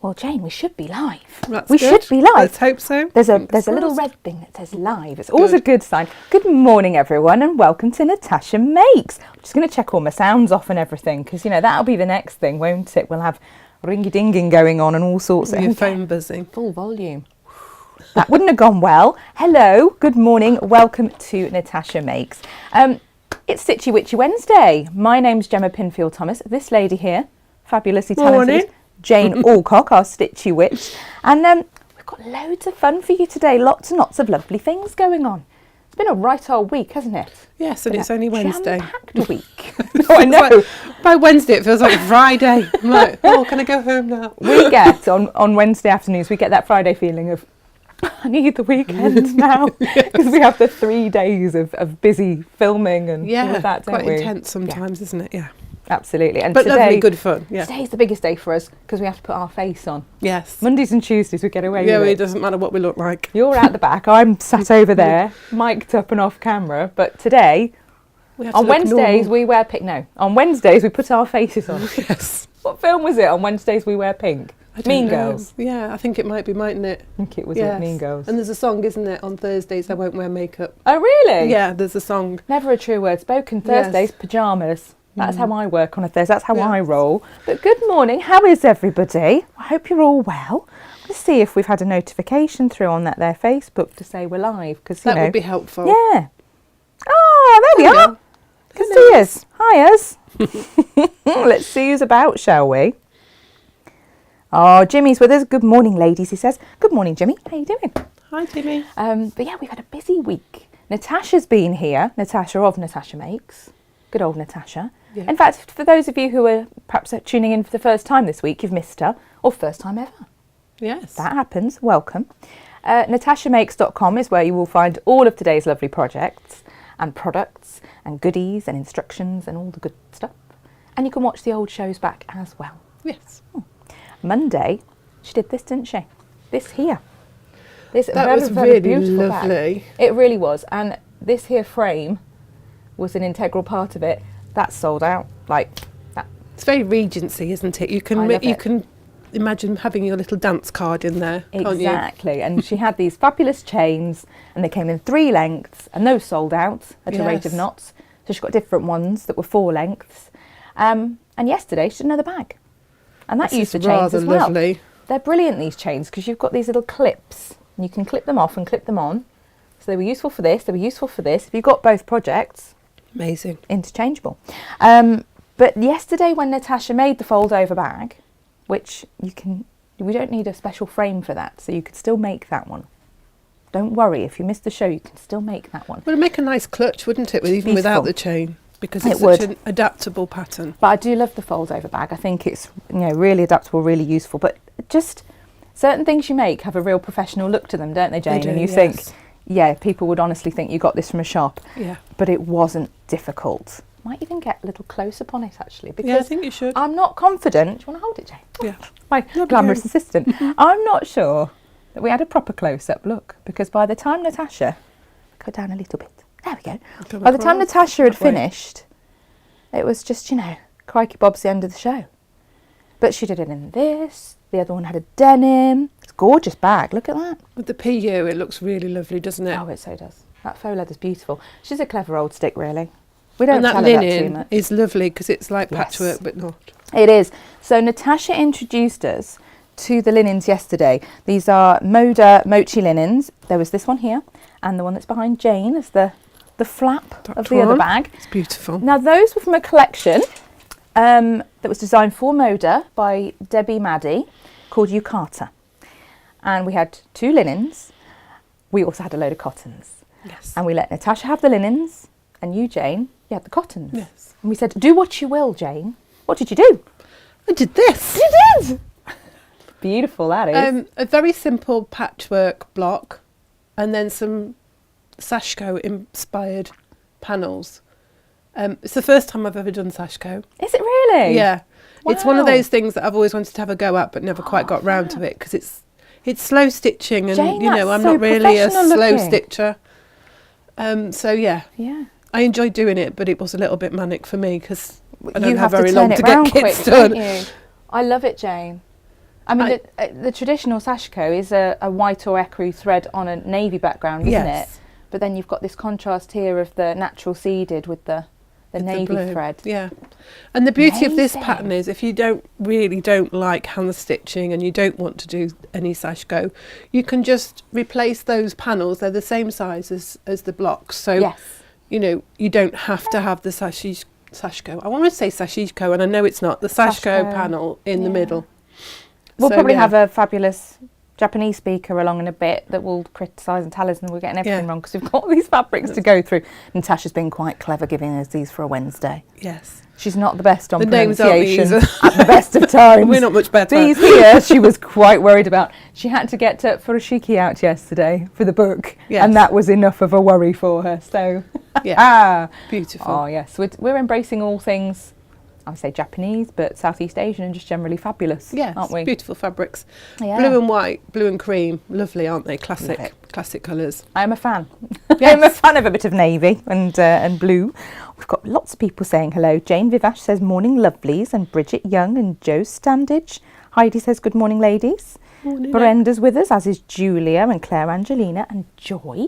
Well, Jane, we should be live. That's we good. should be live. Let's hope so. There's a little red thing that says live. It's always a good sign. Good morning, everyone, and welcome to Natasha Makes. I'm just going to check all my sounds off and everything, because, you know, that'll be the next thing, won't it? We'll have ringy-dinging going on and all sorts of... Your phone buzzing. Full volume. That wouldn't have gone well. Hello, good morning, welcome to Natasha Makes. It's Stitchy Witchy Wednesday. My name's Gemma Pinfield-Thomas. This lady here, fabulously talented... Morning. Jane Alcock, our Stitchy Witch. And we've got loads of fun for you today. Lots and lots of lovely things going on. It's been a right old week, hasn't it? Yes, and it's only Wednesday. Jam-packed week. Oh, I know. Like, by Wednesday, it feels like Friday. I'm like, oh, can I go home now? We get, on Wednesday afternoons, we get that Friday feeling of, I need the weekend now. Because we have the 3 days of busy filming and all of that, don't quite we? intense sometimes, isn't it? Yeah. Absolutely. And but today, lovely, good fun. Yeah. Today's the biggest day for us because we have to put our face on. Yes. Mondays and Tuesdays we get away with it. Yeah, it doesn't matter what we look like. You're at the back, I'm sat over there, mic'd up and off camera. But today, on Wednesdays we wear pink. No, on Wednesdays we put our faces on. Yes. What film was it? On Wednesdays we wear pink. Mean Girls. Yeah, I think it might be, mightn't it? I think it was Mean Girls. And there's a song, isn't it? On Thursdays I won't wear makeup. Oh really? Yeah, there's a song. Never a true word spoken. Thursdays, pyjamas. That's how I work on a Thursday. That's how I roll. But good morning. How is everybody? I hope you're all well. Let's see if we've had a notification through on that there Facebook to say we're live. Because that would be helpful. Yeah. Oh, there we are. Can see us. Hi, us. Let's see who's about, shall we? Oh, Jimmy's with us. Good morning, ladies, he says. Good morning, Jimmy. How you doing? Hi, Jimmy. But yeah, we've had a busy week. Natasha's been here. Natasha of Natasha Makes. Good old Natasha. Yeah. In fact, for those of you who are perhaps tuning in for the first time this week, you've missed her, or first time ever. Yes. That happens. Welcome. NatashaMakes.com is where you will find all of today's lovely projects and products and goodies and instructions and all the good stuff. And you can watch the old shows back as well. Yes. Monday, she did this, didn't she? This here. That was really beautiful lovely. Bag. It really was. And this here frame was an integral part of it. That's sold out. Like that. It's very Regency, isn't it? You can imagine having your little dance card in there. Exactly. And she had these fabulous chains, and they came in 3 lengths, and those sold out at a rate of knots. So she got different ones that were 4 lengths. And yesterday she did another bag, and that used the chains as well. Lovely. They're brilliant, these chains, because you've got these little clips, and you can clip them off and clip them on. So they were useful for this. They were useful for this. If you've got both projects. Amazing. Interchangeable. But yesterday when Natasha made the fold over bag, which we don't need a special frame for that, so you could still make that one. Don't worry, if you missed the show, you can still make that one. Well, it'd make a nice clutch, wouldn't it, even without the chain? Because it's such an adaptable pattern. But I do love the fold over bag. I think it's really adaptable, really useful. But just certain things you make have a real professional look to them, don't they, Jane? They do, and you think, yeah, people would honestly think you got this from a shop. Yeah. But it wasn't difficult. Might even get a little close up on it, actually. Because I think you should. I'm not confident. Do you want to hold it, Jane? Yeah. My glamorous assistant. I'm not sure that we had a proper close-up look, because by the time Natasha... Go down a little bit. There we go. By the time Natasha had finished, it was just, crikey Bob's the end of the show. But she did it in this. The other one had a denim. It's a gorgeous bag. Look at that. With the PU, it looks really lovely, doesn't it? Oh, it so does. That faux leather's beautiful. She's a clever old stick, really. We don't and tell that her that too linen much. is lovely because it's like patchwork, but not. It is. So Natasha introduced us to the linens yesterday. These are Moda Mochi linens. There was this one here, and the one that's behind Jane is the flap of the other bag. It's beautiful. Now those were from a collection that was designed for Moda by Debbie Maddie called Yukata. And we had 2 linens. We also had a load of cottons. Yes. And we let Natasha have the linens, and you, Jane, you had the cottons. Yes. And we said, do what you will, Jane. What did you do? I did this. You did! Beautiful, that is. A very simple patchwork block, and then some Sashco inspired panels. It's the first time I've ever done Sashco. Is it really? Yeah. Wow. It's one of those things that I've always wanted to have a go at, but never quite got round to it, because it's slow stitching, and Jane, I'm not really a slow stitcher. So yeah. I enjoyed doing it, but it was a little bit manic for me because I don't have very long to get kits done. I love it, Jane. I mean, the traditional Sashco is a white or ecru thread on a navy background, isn't it? But then you've got this contrast here of the natural seeded with the navy thread. Yeah. And the beauty of this pattern is if you don't like hand stitching and you don't want to do any Sashco, you can just replace those panels. They're the same size as the blocks. So, you know, you don't have to have the Sashco. I want to say Sashiko, and I know it's not. The Sashco panel in the middle. We'll probably have a fabulous Japanese speaker along in a bit that will criticise and tell us, and we're getting everything wrong because we've got all these fabrics to go through. Natasha's been quite clever giving us these for a Wednesday. Yes. She's not the best on pronunciation at the best of times. We're not much better. These here she was quite worried about. She had to get Furoshiki out yesterday for the book, and that was enough of a worry for her. So, beautiful. Oh yes, we're embracing all things, I would say Japanese, but Southeast Asian and just generally fabulous, aren't we? Beautiful fabrics. Yeah. Blue and white, blue and cream, lovely, aren't they? Classic colours. I am a fan. I'm a fan of a bit of navy and blue. We've got lots of people saying hello. Jane Vivash says morning lovelies, and Bridget Young and Joe Standage. Heidi says good morning ladies. Morning. Brenda's with us, as is Julia and Claire Angelina and Joy.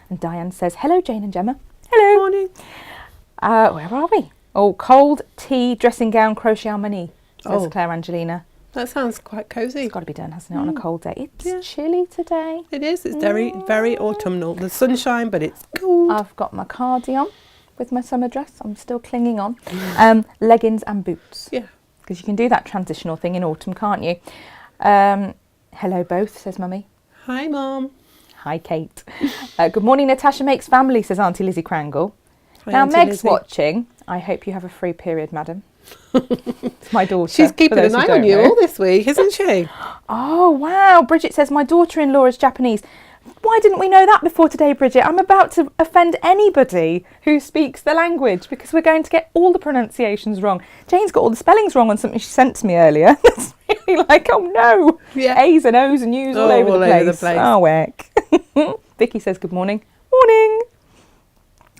And Diane says hello Jane and Gemma. Hello. Morning. Where are we? Oh, cold tea dressing gown crochet en manie, says Claire Angelina. That sounds quite cosy. It's got to be done, hasn't it, on a cold day? It's chilly today. It is. It's very, very autumnal. The sunshine, but it's cold. I've got my cardigan with my summer dress. I'm still clinging on. Leggings and boots. Yeah. Because you can do that transitional thing in autumn, can't you? Hello both, says Mummy. Hi, Mum. Hi, Kate. Good morning, Natasha makes family, says Auntie Lizzie Crangle. Hi, now, Auntie Meg's Lizzie. watching. I hope you have a free period, madam. It's my daughter. She's keeping an eye on you all this week, isn't she? Oh, wow. Bridget says, my daughter-in-law is Japanese. Why didn't we know that before today, Bridget? I'm about to offend anybody who speaks the language because we're going to get all the pronunciations wrong. Jane's got all the spellings wrong on something she sent to me earlier. It's really like, oh no. Yeah. A's and O's and U's all over the place. Oh, heck. Vicky says, good morning. Morning.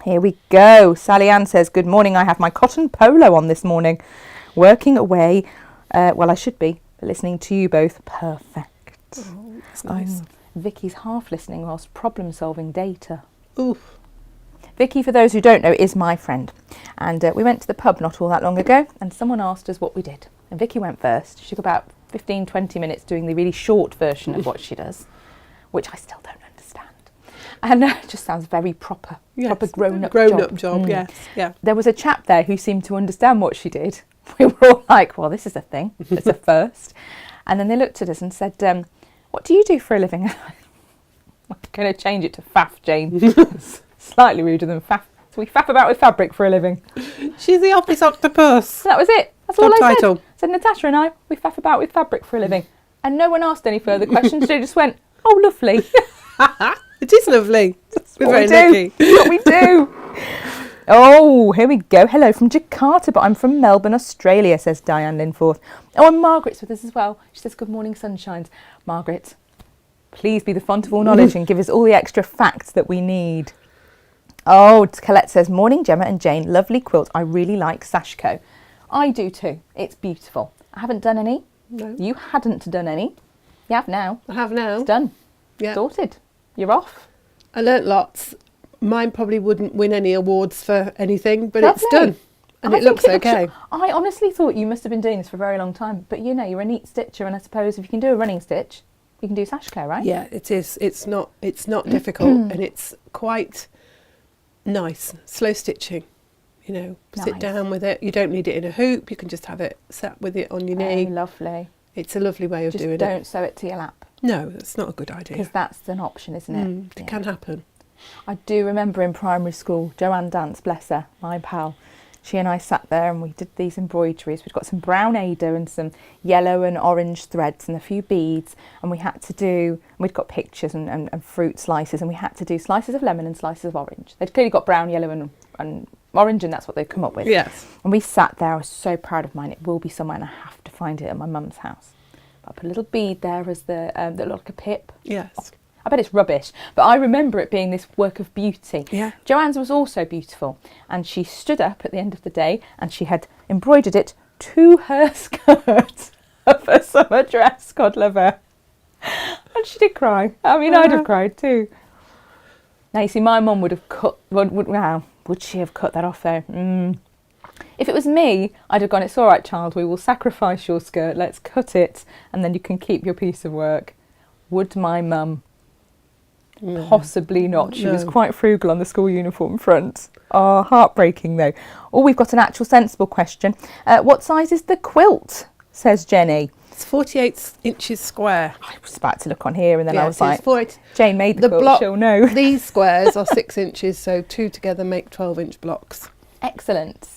Here we go. Sally Ann says, good morning. I have my cotton polo on this morning. Working away. Well, I should be listening to you both. Perfect. Oh, that's nice. Vicky's half listening whilst problem solving data. Oof. Vicky, for those who don't know, is my friend. And we went to the pub not all that long ago and someone asked us what we did. And Vicky went first. She took about 15, 20 minutes doing the really short version of what she does, which I still don't understand. And it just sounds very proper. Yes, proper grown-up job. Yes. Yeah. There was a chap there who seemed to understand what she did. We were all like, well, this is a thing. It's a first. And then they looked at us and said, what do you do for a living? I'm going to change it to faff, Jane. Slightly ruder than faff. So we faff about with fabric for a living. She's the office octopus. So that was it. That's all I said. So Natasha and I, we faff about with fabric for a living. And no one asked any further questions. They just went, oh, lovely. It is lovely. We're very lucky. That's what we do. Oh, here we go. Hello from Jakarta, but I'm from Melbourne, Australia, says Diane Linforth. Oh, and Margaret's with us as well. She says, good morning, sunshines. Margaret, please be the font of all knowledge and give us all the extra facts that we need. Oh, Colette says, morning, Gemma and Jane. Lovely quilt. I really like Sashco. I do too. It's beautiful. I haven't done any. No. You hadn't done any. You have now. I have now. It's done. Yeah. Sorted. You're off. I learnt lots. Mine probably wouldn't win any awards for anything, but Lovely. it's done. And it looks okay. I honestly thought you must have been doing this for a very long time, but you know, you're a neat stitcher, and I suppose if you can do a running stitch, you can do Sashco, right? Yeah, it is. It's not difficult, and it's quite nice. Slow stitching, you know. Nice. Sit down with it. You don't need it in a hoop. You can just have it sat with it on your knee. Oh, lovely. It's a lovely way of doing it. Just don't sew it to your lap. No, that's not a good idea. Because that's an option, isn't it? It can happen. I do remember in primary school, Joanne Dance, bless her, my pal, she and I sat there and we did these embroideries. We'd got some brown Ada and some yellow and orange threads and a few beads, and we had to do, we'd got pictures and fruit slices, and we had to do slices of lemon and slices of orange. They'd clearly got brown, yellow and orange, and that's what they'd come up with. Yes. And we sat there. I was so proud of mine. It will be somewhere and I have to find it at my mum's house. I put a little bead there as that looked like a pip. Yes. I bet it's rubbish, but I remember it being this work of beauty. Yeah. Joanne's was also beautiful, and she stood up at the end of the day and she had embroidered it to her skirt. of a summer dress, God love her. And she did cry. I mean, I'd have cried too. Now, you see, my mum would have cut, would she have cut that off though? If it was me, I'd have gone, it's all right, child, we will sacrifice your skirt, let's cut it, and then you can keep your piece of work. Would my mum? No. Possibly not. She was quite frugal on the school uniform front. Oh, heartbreaking though. Oh, we've got an actual sensible question. What size is the quilt, says Jenny? It's 48 inches square. I was about to look on here and then I was like, Jane made the quilt, block, she'll know. These squares are 6 inches, so 2 together make 12-inch blocks. Excellent.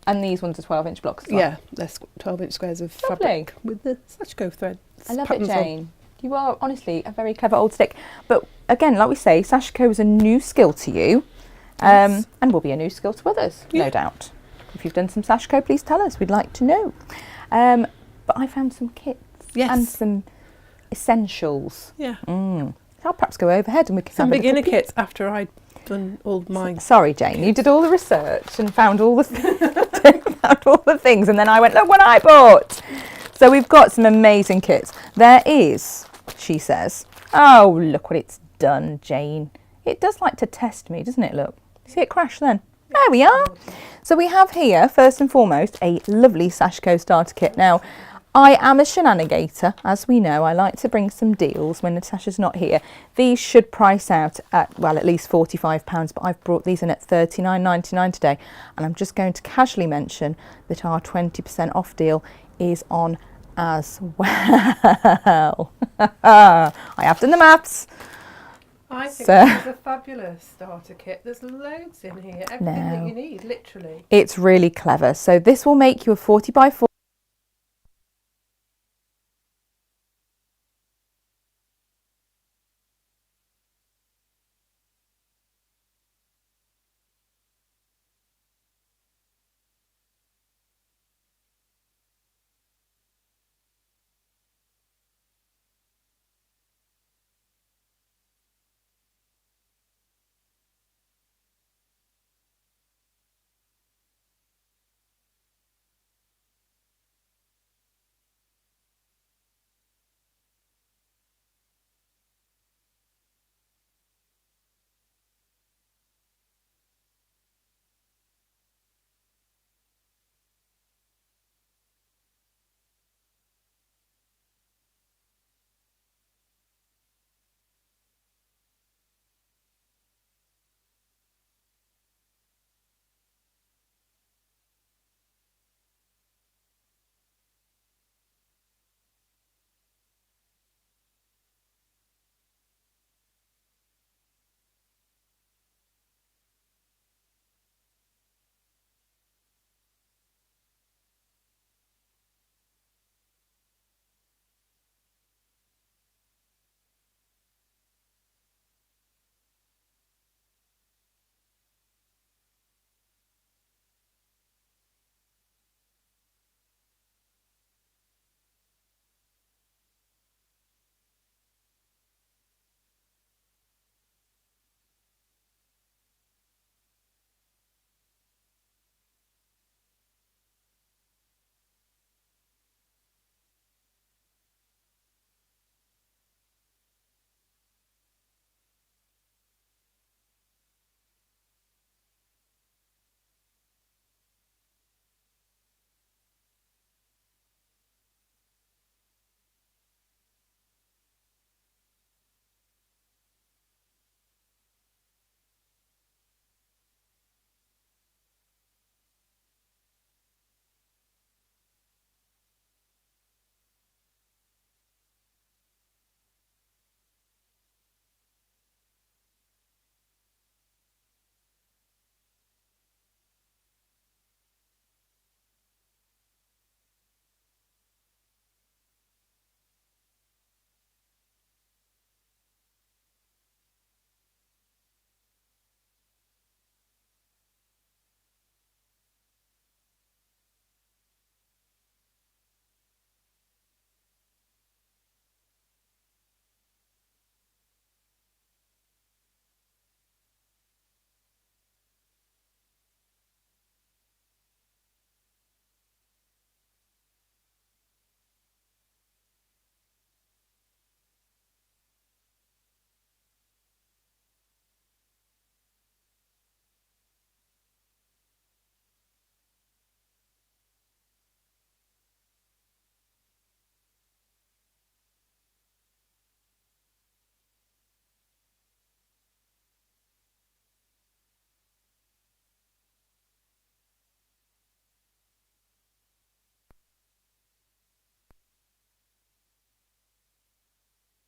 And these ones are 12-inch blocks as well? Yeah, they're 12-inch squares of fabric with the Sashco thread. I love it, Jane. You are honestly a very clever old stick. But again, like we say, Sashco is a new skill to you, and will be a new skill to others, no doubt. If you've done some Sashco, please tell us. We'd like to know. But I found some kits and some essentials. Yeah. I'll perhaps go overhead and we can some have beginner kits after I'd done all mine. Sorry, Jane, you did all the research and found all the things, and then I went, look what I bought. So we've got some amazing kits. There is, she says, oh, look what it's done, Jane. It does like to test me, doesn't it? Look, see it crash then. There we are. So we have here, first and foremost, a lovely Sashco Starter Kit. Now, I am a shenanigator, as we know. I like to bring some deals when Natasha's not here. These should price out at, well, at least £45, but I've brought these in at $39.99 today. And I'm just going to casually mention that our 20% off deal is on as well. I have done the maths. I think this is a fabulous starter kit. There's loads in here, everything that you need, literally. It's really clever. So this will make you a 40 by 40.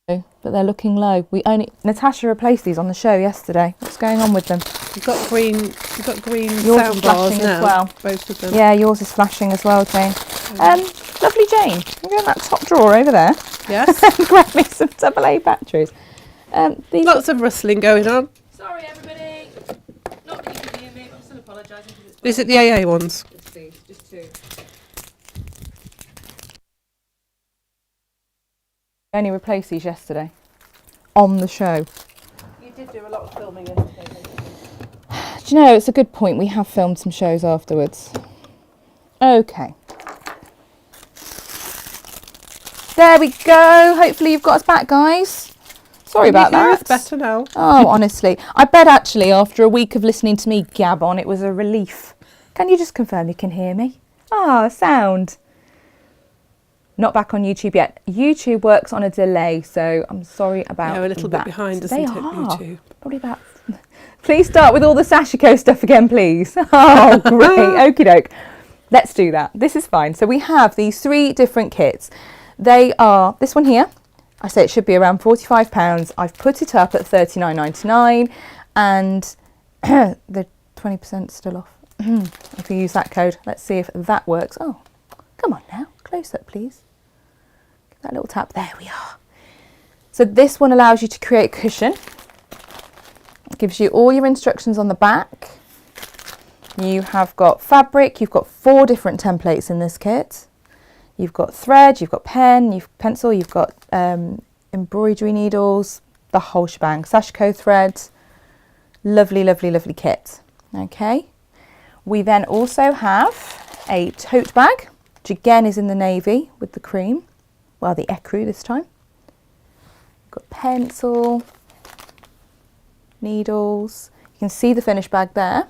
but they're looking low. Natasha replaced these on the show yesterday. What's going on with them? You've got green Yours sound is bars flashing now. as well. Both of them. Yeah, yours is flashing as well, Jane. Lovely Jane. You go in that top drawer over there. Yes. And grab me some AA batteries. Lots of rustling going on. Sorry, everybody. Not that you can hear me, but I'm still apologising. Is it the AA ones? Just two. I only replaced these yesterday on the show. You did do a lot of filming yesterday. Do you know, it's a good point. We have filmed some shows afterwards. Okay. There we go. Hopefully you've got us back, guys. Sorry about that. It's better now. Oh, honestly. I bet actually after a week of listening to me gab on, it was a relief. Can you just confirm you can hear me? Ah, sound. Not back on YouTube yet. YouTube works on a delay, so I'm sorry about that. Yeah, we're a little bit behind, isn't it, YouTube? Probably about... Please start with all the Sashco stuff again, please. Oh, great. Okie doke. Let's do that. This is fine. So we have these 3 different kits. They are this one here. I say it should be around £45. I've put it up at $39.99 and the 20% still off. If you use that code, let's see if that works. Oh, come on now. Close up, please. Give that little tap. There we are. So this one allows you to create a cushion. It gives you all your instructions on the back. You have got fabric. You've got 4 different templates in this kit. You've got thread, you've got pen, you've pencil, you've got embroidery needles, the whole shebang. Sashco thread. Lovely, lovely, lovely kit. Okay. We then also have a tote bag, which again is in the navy with the cream. Well, the ecru this time. You've got pencil, needles. You can see the finished bag there.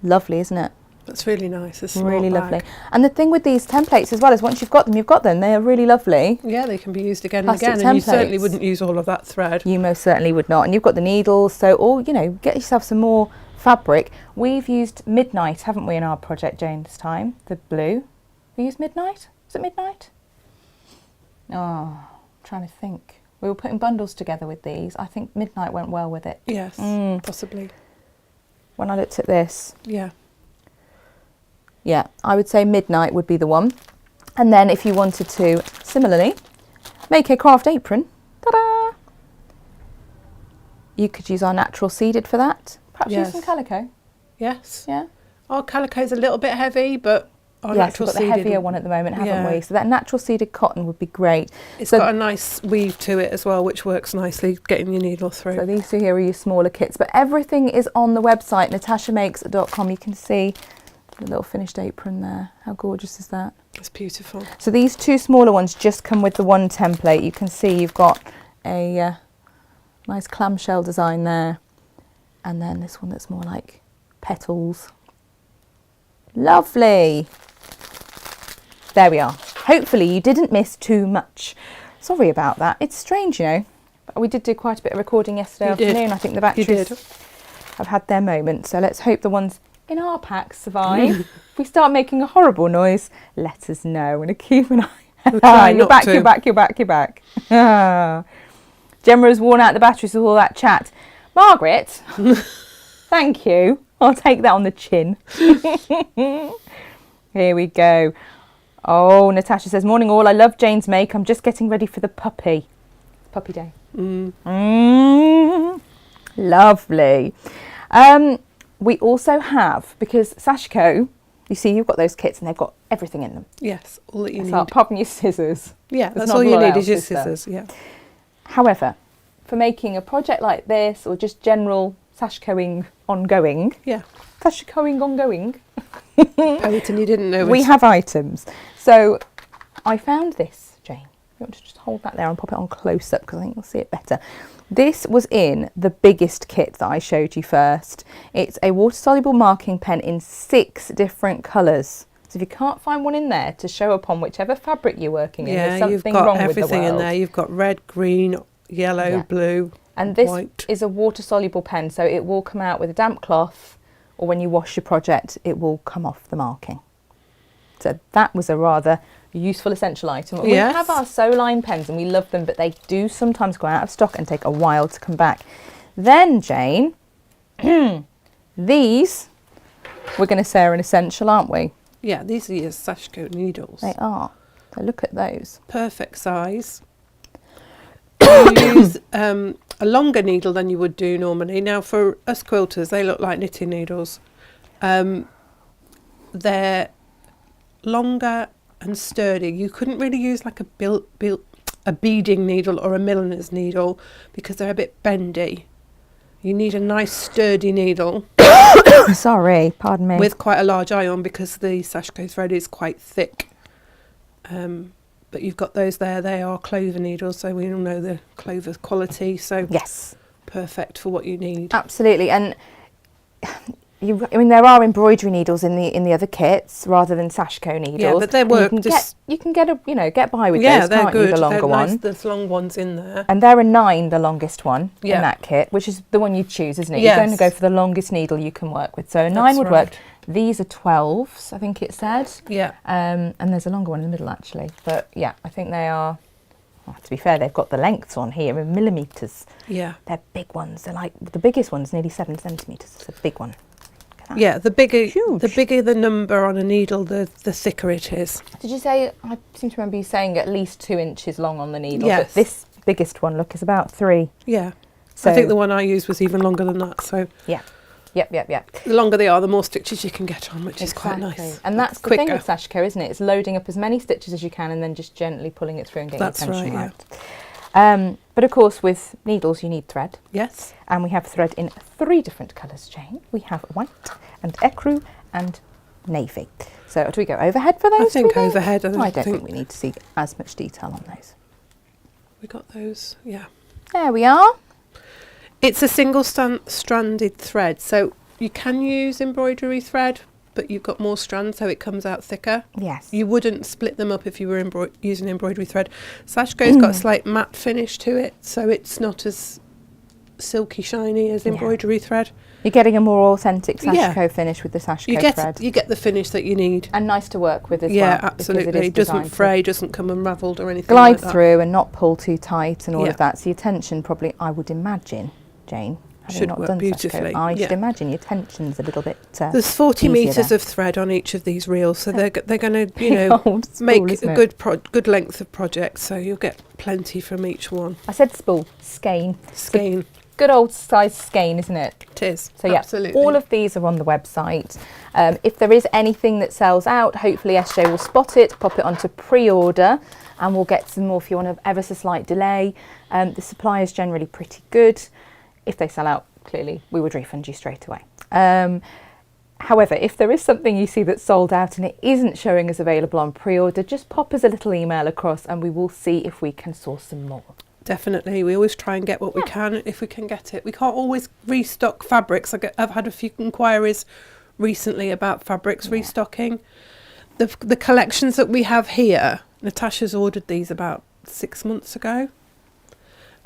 Lovely, isn't it? That's really nice. It's really lovely. And the thing with these templates as well is once you've got them, you've got them. They are really lovely. Yeah, they can be used again Plastic and again. And you templates. certainly wouldn't use all of that thread. You most certainly would not. And you've got the needles. So, all get yourself some more fabric. We've used Midnight, haven't we, in our project, Jane, this time? The blue. We used Midnight? Was it Midnight? Oh, I'm trying to think. We were putting bundles together with these. I think Midnight went well with it. Yes, possibly. When I looked at this. Yeah. Yeah, I would say Midnight would be the one. And then if you wanted to, similarly, make a craft apron, ta-da! You could use our natural seeded for that. Perhaps use some calico. Yes. Yeah. Our calico's a little bit heavy, but our natural we've got seeded... the heavier one at the moment, haven't we? So that natural seeded cotton would be great. It's got a nice weave to it as well, which works nicely, getting your needle through. So these 2 here are your smaller kits, but everything is on the website, natashamakes.com. You can see the little finished apron there. How gorgeous is that? It's beautiful. So these 2 smaller ones just come with the one template. You can see you've got a nice clamshell design there. And then this one that's more like petals. Lovely. There we are. Hopefully you didn't miss too much. Sorry about that. It's strange, But we did do quite a bit of recording yesterday afternoon. I think the batteries have had their moment. So let's hope the ones in our pack survive. If we start making a horrible noise, let us know and keep an eye. You're back. Gemma has worn out the batteries with all that chat. Margaret, thank you. I'll take that on the chin. Here we go. Oh, Natasha says, morning all. I love Jane's make. I'm just getting ready for the puppy. Puppy day. Lovely. We also have, because Sashco, you see, you've got those kits and they've got everything in them. Yes, all that you need. Apart from your scissors. Yeah, that's all you need is your scissors. Yeah. However, for making a project like this or just general Sashcoing ongoing. Yeah. Sashcoing ongoing. Peyton, you didn't know. We have items. So I found this, Jane. You want to just hold that there and pop it on close up because I think you'll see it better. This was in the biggest kit that I showed you first. It's a water-soluble marking pen in 6 different colours. So if you can't find one in there to show upon whichever fabric you're working in, there's something wrong with the world. Yeah, you've got everything in there. You've got red, green, yellow, blue, and this white. Is a water-soluble pen, so it will come out with a damp cloth, or when you wash your project, it will come off the marking. So that was a rather useful essential item. Yes. We have our sew line pens and we love them, but they do sometimes go out of stock and take a while to come back. Then, Jane, these we're going to say are an essential, aren't we? Yeah, these are your Sashko needles. They are. So look at those. Perfect size. You use a longer needle than you would do normally. Now, for us quilters, they look like knitting needles. They're longer and sturdy. You couldn't really use like a beading needle or a milliner's needle because they're a bit bendy. You need a nice sturdy needle. Sorry, pardon me. With quite a large eye on because the Sashko thread is quite thick. But you've got those there. They are clover needles, so we all know the clover quality. So yes, perfect for what you need. Absolutely, and I mean there are embroidery needles in the other kits rather than Sashko needles. Yeah, but they work. You can get by with yeah, those, they're can't good. you? The longer they're nice, one. There's long ones in there. And there are 9, the longest one Yeah. in that kit, which is the one you choose, isn't it? Yes. You're going to go for the longest needle you can work with. So a 9 would right. work. These are 12s, I think it said. Yeah. And there's a longer one in the middle actually. But yeah, I think they are. Well, to be fair, they've got the lengths on here in millimetres. Yeah. They're big ones. They're like the biggest one's nearly 7 centimetres. It's a big one. Yeah, the bigger Huge. the bigger the number on a needle, the thicker it is. Did you say? I seem to remember you saying at least 2 inches long on the needle. Yes. But this biggest one, look, is about 3. Yeah. So I think the one I used was even longer than that. So yeah. Yep. the longer they are, the more stitches you can get on, which is quite nice. And that's the quicker. thing with Sashko, isn't it? It's loading up as many stitches as you can and then just gently pulling it through and getting That's the tension right, right. But of course, with needles, you need thread. Yes. And we have thread in 3 different colours, Jane. We have white and ecru and navy. So do we go overhead for those? I think overhead. I don't think we need to see as much detail on those. We got those, yeah. There we are. It's a single stranded thread, so you can use embroidery thread, but you've got more strands, so it comes out thicker. Yes. You wouldn't split them up if you were using embroidery thread. Sashko's got a slight matte finish to it, so it's not as silky shiny as embroidery thread. You're getting a more authentic Sashko finish with the Sashko thread. You get the finish that you need. And nice to work with as well. Yeah, absolutely. It doesn't fray, doesn't come unravelled or anything glide like that. through and not pull too tight and all of that. So your tension probably, I would imagine, Jane, having should not work done beautifully. Sashko, I should imagine your tension's a little bit There's 40 metres of thread on each of these reels, so they're going to, make a good length of project, so you'll get plenty from each one. I said spool, skein. Skein. Good old size skein, isn't it? It is. So yeah, absolutely. all of these are on the website. If there is anything that sells out, hopefully SJ will spot it, pop it onto pre-order, and we'll get some more if you want to ever so slight delay. The supply is generally pretty good. If they sell out, clearly we would refund you straight away. However, if there is something you see that's sold out and it isn't showing as available on pre-order, just pop us a little email across and we will see if we can source some more. Definitely. We always try and get what we can if we can get it. We can't always restock fabrics. I've had a few inquiries recently about fabrics restocking. The collections that we have here, Natasha's ordered these about 6 months ago.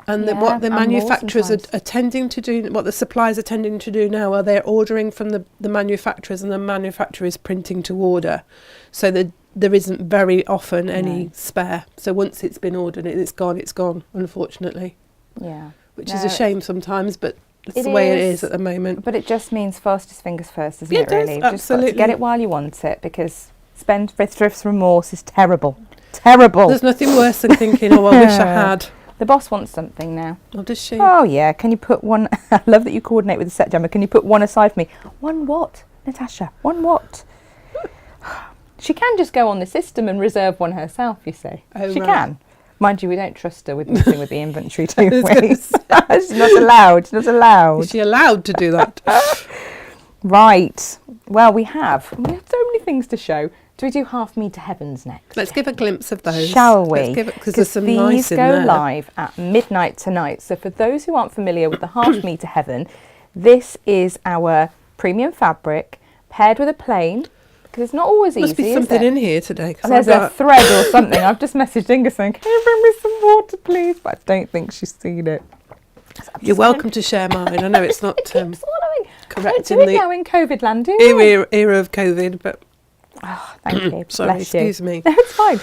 And what the manufacturers are tending to do, what the suppliers are tending to do now, are they're ordering from the manufacturers and the manufacturer is printing to order. So there isn't very often any spare. So once it's been ordered, it's gone, unfortunately. Yeah. Which is a shame sometimes, but it's the way it is at the moment. But it just means fastest fingers first, doesn't it, really? Does, just got to get it while you want it, because spendthrift's remorse is terrible. Terrible. There's nothing worse than thinking, oh, I wish I had. The boss wants something now. Oh, does she? Oh, yeah. Can you put one... I love that you coordinate with the set jammer. Can you put one aside for me? One what, Natasha? One what? She can just go on the system and reserve one herself, you say. Oh, she right. can. Mind you, we don't trust her with messing with the inventory, do we? She's not allowed. She's not allowed. Is she allowed to do that? Right. Well, we have so many things to show. Do we do half metre heavens next? Let's give a glimpse of those. Shall we? Because there's some these nice in go there. live at midnight tonight. So for those who aren't familiar with the half metre heaven, this is our premium fabric paired with a plain, because it's not always easy. Must be something in here today. There's a thread or something. I've just messaged Inga saying, can you bring me some water, please? But I don't think she's seen it. You're welcome to share mine. I know it's not it keeps swallowing. correct Don't do it now in COVID land, do you? era of COVID, but Oh, thank you. Sorry, Bless you. excuse me. No, it's fine.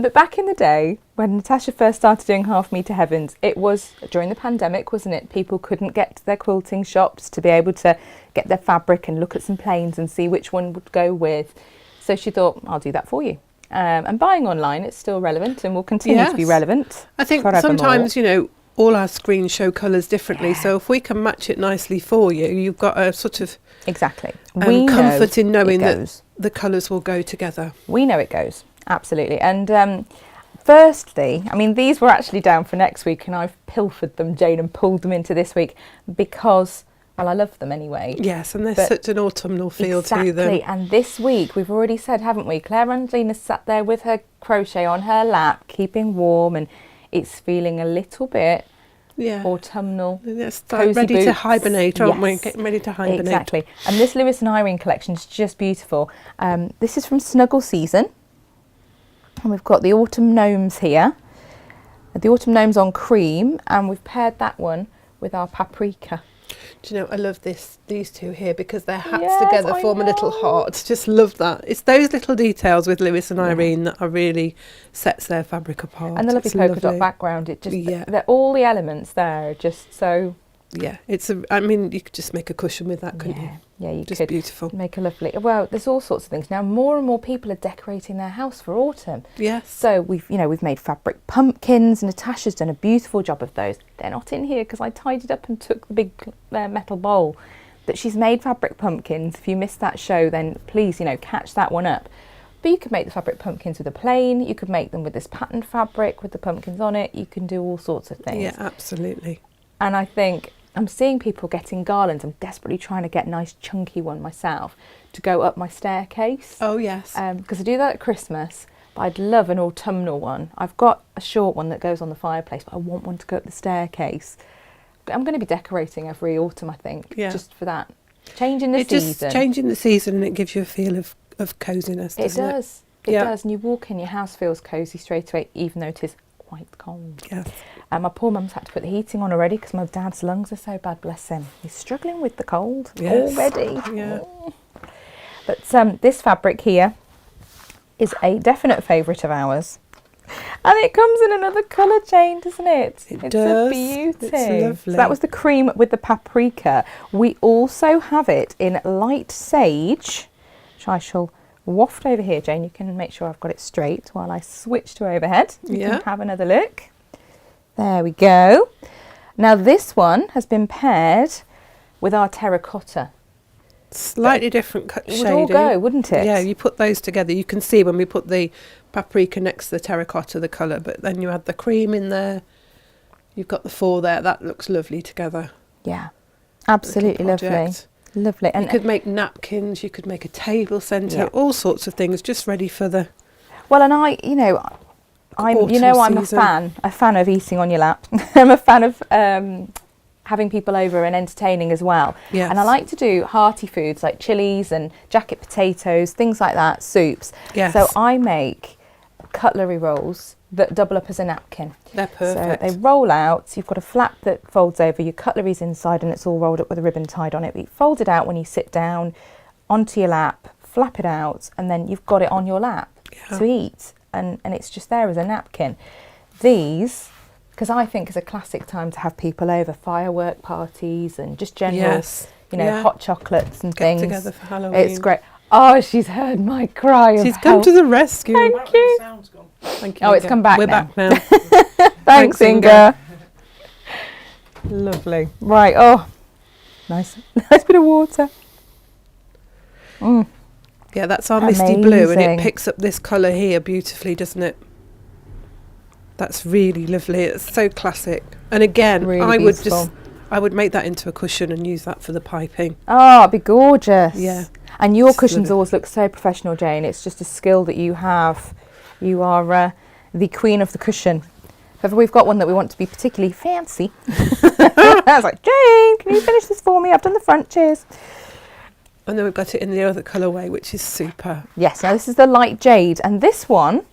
But back in the day, when Natasha first started doing Half Meter Heavens, it was during the pandemic, wasn't it? People couldn't get to their quilting shops to be able to get their fabric and look at some planes and see which one would go with. So she thought, I'll do that for you. And buying online, it's still relevant and will continue to be relevant. I think forevermore. sometimes, all our screens show colours differently. So if we can match it nicely for you, you've got a sort of exactly comfort in knowing that the colours will go together. We know it goes, absolutely. And firstly, I mean, these were actually down for next week and I've pilfered them, Jane, and pulled them into this week because, well, I love them anyway. Yes, and there's such an autumnal feel to them. Exactly, and this week, we've already said, haven't we, Claire Angelina sat there with her crochet on her lap, keeping warm, and it's feeling a little bit autumnal. Yes, ready to hibernate, aren't we? Getting ready to hibernate. Exactly. And this Lewis and Irene collection is just beautiful. This is from Snuggle Season. And we've got the Autumn Gnomes here. The Autumn Gnomes on cream. And we've paired that one with our paprika. Do you know, I love these two here because their hats together form a little heart. Just love that. It's those little details with Lewis and Irene that are really sets their fabric apart. And the lovely polka dot background. It just all the elements there are just so. Yeah, I mean, you could just make a cushion with that, couldn't you? Yeah, you just could. Beautiful. Make a lovely. Well, there's all sorts of things now. More and more people are decorating their house for autumn. Yes. So we've made fabric pumpkins. Natasha's done a beautiful job of those. They're not in here because I tidied up and took the big metal bowl. But she's made fabric pumpkins. If you missed that show, then please, catch that one up. But you could make the fabric pumpkins with a plain. You could make them with this patterned fabric with the pumpkins on it. You can do all sorts of things. Yeah, absolutely. And I think I'm seeing people getting garlands. I'm desperately trying to get a nice chunky one myself to go up my staircase. Oh, yes. Because I do that at Christmas, but I'd love an autumnal one. I've got a short one that goes on the fireplace, but I want one to go up the staircase. I'm going to be decorating every autumn, I think, just for that. Changing the season. Just changing the season, and it gives you a feel of coziness, doesn't it? It does. And you walk in, your house feels cosy straight away, even though it is quite cold. Yes. My poor mum's had to put the heating on already because my dad's lungs are so bad, bless him. He's struggling with the cold already. Yeah. But this fabric here is a definite favourite of ours. And it comes in another colour, Jane, doesn't it? It does. A beauty. It's lovely. So that was the cream with the paprika. We also have it in light sage, which I shall waft over here, Jane. You can make sure I've got it straight while I switch to overhead. You can have another look. There we go. Now this one has been paired with our terracotta. Slightly different shading. It would all go, wouldn't it? Yeah, you put those together. You can see when we put the paprika next to the terracotta, the colour, but then you add the cream in there. You've got the four there. That looks lovely together. Yeah, absolutely lovely. Lovely. And you could make napkins, you could make a table centre, all sorts of things just ready for the... Well, and I'm a fan of eating on your lap. I'm a fan of having people over and entertaining as well. Yes. And I like to do hearty foods like chilies and jacket potatoes, things like that, soups. Yes. So I make cutlery rolls that double up as a napkin. They're perfect. So they roll out. So you've got a flap that folds over, your cutlery's inside and it's all rolled up with a ribbon tied on it. But you fold it out when you sit down onto your lap, flap it out, and then you've got it on your lap to eat. And it's just there as a napkin. These, because I think it's a classic time to have people over, firework parties and just general, hot chocolates and things. Get together for Halloween. It's great. Oh, she's heard my cry. She's come to the rescue. Thank you. Thank you. Oh, it's come back We're now. back now. Thanks, Inga. Lovely. Right. Oh, nice bit of water. Yeah, that's our misty blue, and it picks up this colour here beautifully, doesn't it? That's really lovely. It's so classic. And again, really I would make that into a cushion and use that for the piping. Oh, it'd be gorgeous. Yeah. And your cushions always look so professional, Jane. It's just a skill that you have. You are the queen of the cushion. However, we've got one that we want to be particularly fancy. I was like, Jane, can you finish this for me? I've done the front, cheers. And then we've got it in the other colourway, which is super. Yes, now this is the light jade. And this one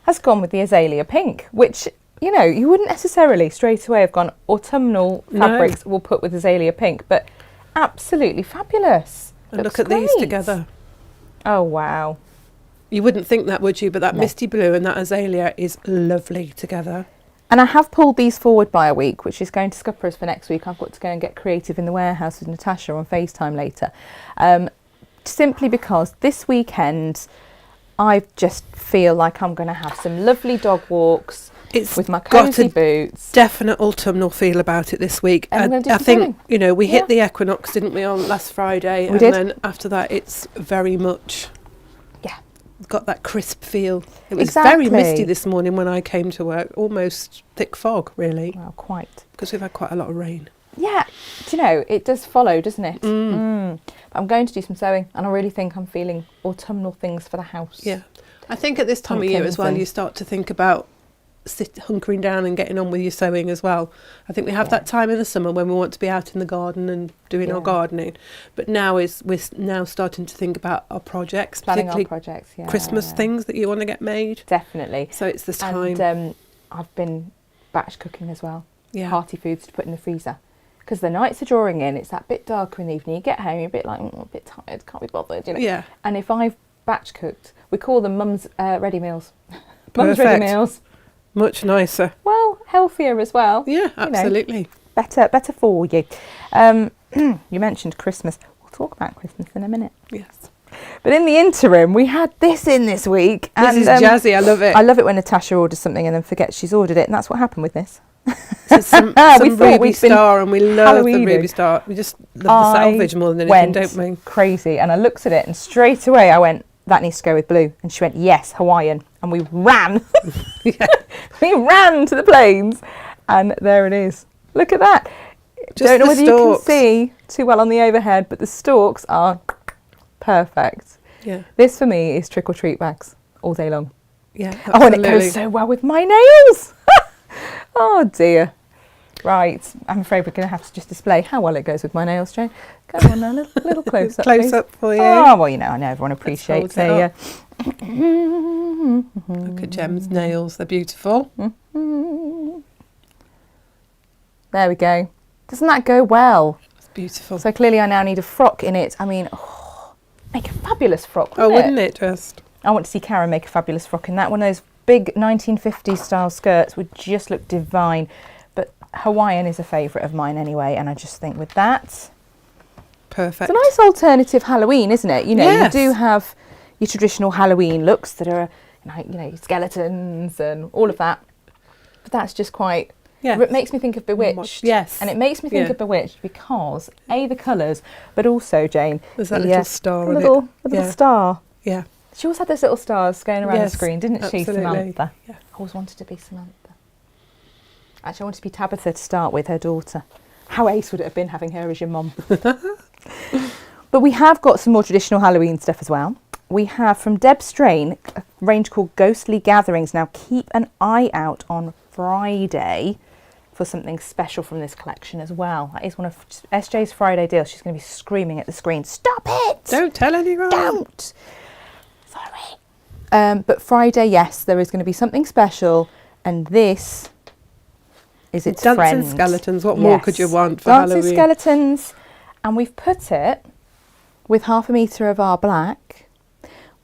has gone with the azalea pink, which, you wouldn't necessarily straight away have gone autumnal fabrics we'll put with azalea pink, but absolutely fabulous. And look at these together. Oh, wow. You wouldn't think that, would you? But that No. misty blue and that azalea is lovely together. And I have pulled these forward by a week, which is going to scupper us for next week. I've got to go and get creative in the warehouse with Natasha on FaceTime later. Simply because this weekend, I just feel like I'm going to have some lovely dog walks with my cosy boots. Definite autumnal feel about it this week. And I think, you know, we hit the equinox, didn't we, on last Friday? We did. Then after that, it's very much got that crisp feel. It was very misty this morning when I came to work, almost thick fog, really. Well, quite. Because we've had quite a lot of rain. Yeah, do you know, it does follow, doesn't it? But I'm going to do some sewing, and I really think I'm feeling autumnal things for the house. Yeah. I think at this time of year as well, you start to think about hunkering down and getting on with your sewing as well. I think we have that time in the summer when we want to be out in the garden and doing our gardening, but now we're now starting to think about our projects, planning our particularly projects, Christmas things that you want to get made. Definitely. So it's this time. And I've been batch cooking as well. Yeah. Hearty foods to put in the freezer. Because the nights are drawing in, it's that bit darker in the evening. You get home, you're a bit like, a bit tired, can't be bothered, you know. Yeah. And if I've batch cooked, we call them mum's ready meals. Mum's ready meals. Much nicer. Well, healthier as well. Yeah, absolutely. Better for you. You mentioned Christmas. We'll talk about Christmas in a minute. Yes. But in the interim, we had this in this week. This is jazzy. I love it. I love it when Natasha orders something and then forgets she's ordered it, and that's what happened with this. So some Ruby Star, and we love the Ruby Star. We just love the salvage more than anything, don't we? Crazy. And I looked at it, and straight away I went, that needs to go with blue. And she went, yes, Hawaiian. And we ran. We ran to the plains, and there it is. Look at that. Don't know whether you can see too well on the overhead, but the stalks are perfect. Yeah. This for me is trick or treat bags all day long. Yeah. Absolutely. Oh, and it goes so well with my nails. Oh dear. Right, I'm afraid we're going to have to just display how well it goes with my nails, Jane. Go on now, little close up. Close up for you. Oh, well, you know, I know everyone appreciates it. Look at Gem's nails, they're beautiful. There we go. Doesn't that go well? It's beautiful. So clearly I now need a frock in it. I mean, make a fabulous frock, wouldn't it just? I want to see Karen make a fabulous frock in that. One of those big 1950s style skirts would just look divine. But Hawaiian is a favourite of mine anyway, and I just think with that, perfect. It's a nice alternative Halloween, isn't it? You know, you do have your traditional Halloween looks that are, you know, skeletons and all of that. But that's just quite. Yeah. It makes me think of Bewitched. Yes. And it makes me think of Bewitched because the colours, but also Jane. There's that little star on it. A little star. Yeah. She always had those little stars going around the screen, didn't she, absolutely. Samantha? Yeah. I always wanted to be Samantha. Actually, I wanted to be Tabitha to start with, her daughter. How ace would it have been having her as your mum? But we have got some more traditional Halloween stuff as well. We have from Deb Strain a range called Ghostly Gatherings. Now keep an eye out on Friday for something special from this collection as well. That is one of SJ's Friday deals. She's going to be screaming at the screen, stop it! Don't tell anyone! Don't! Sorry. But Friday, yes, there is going to be something special, and this is its friend. Dancing skeletons, what more could you want for Halloween? Dancing skeletons, and we've put it with 1/2 metre of our black.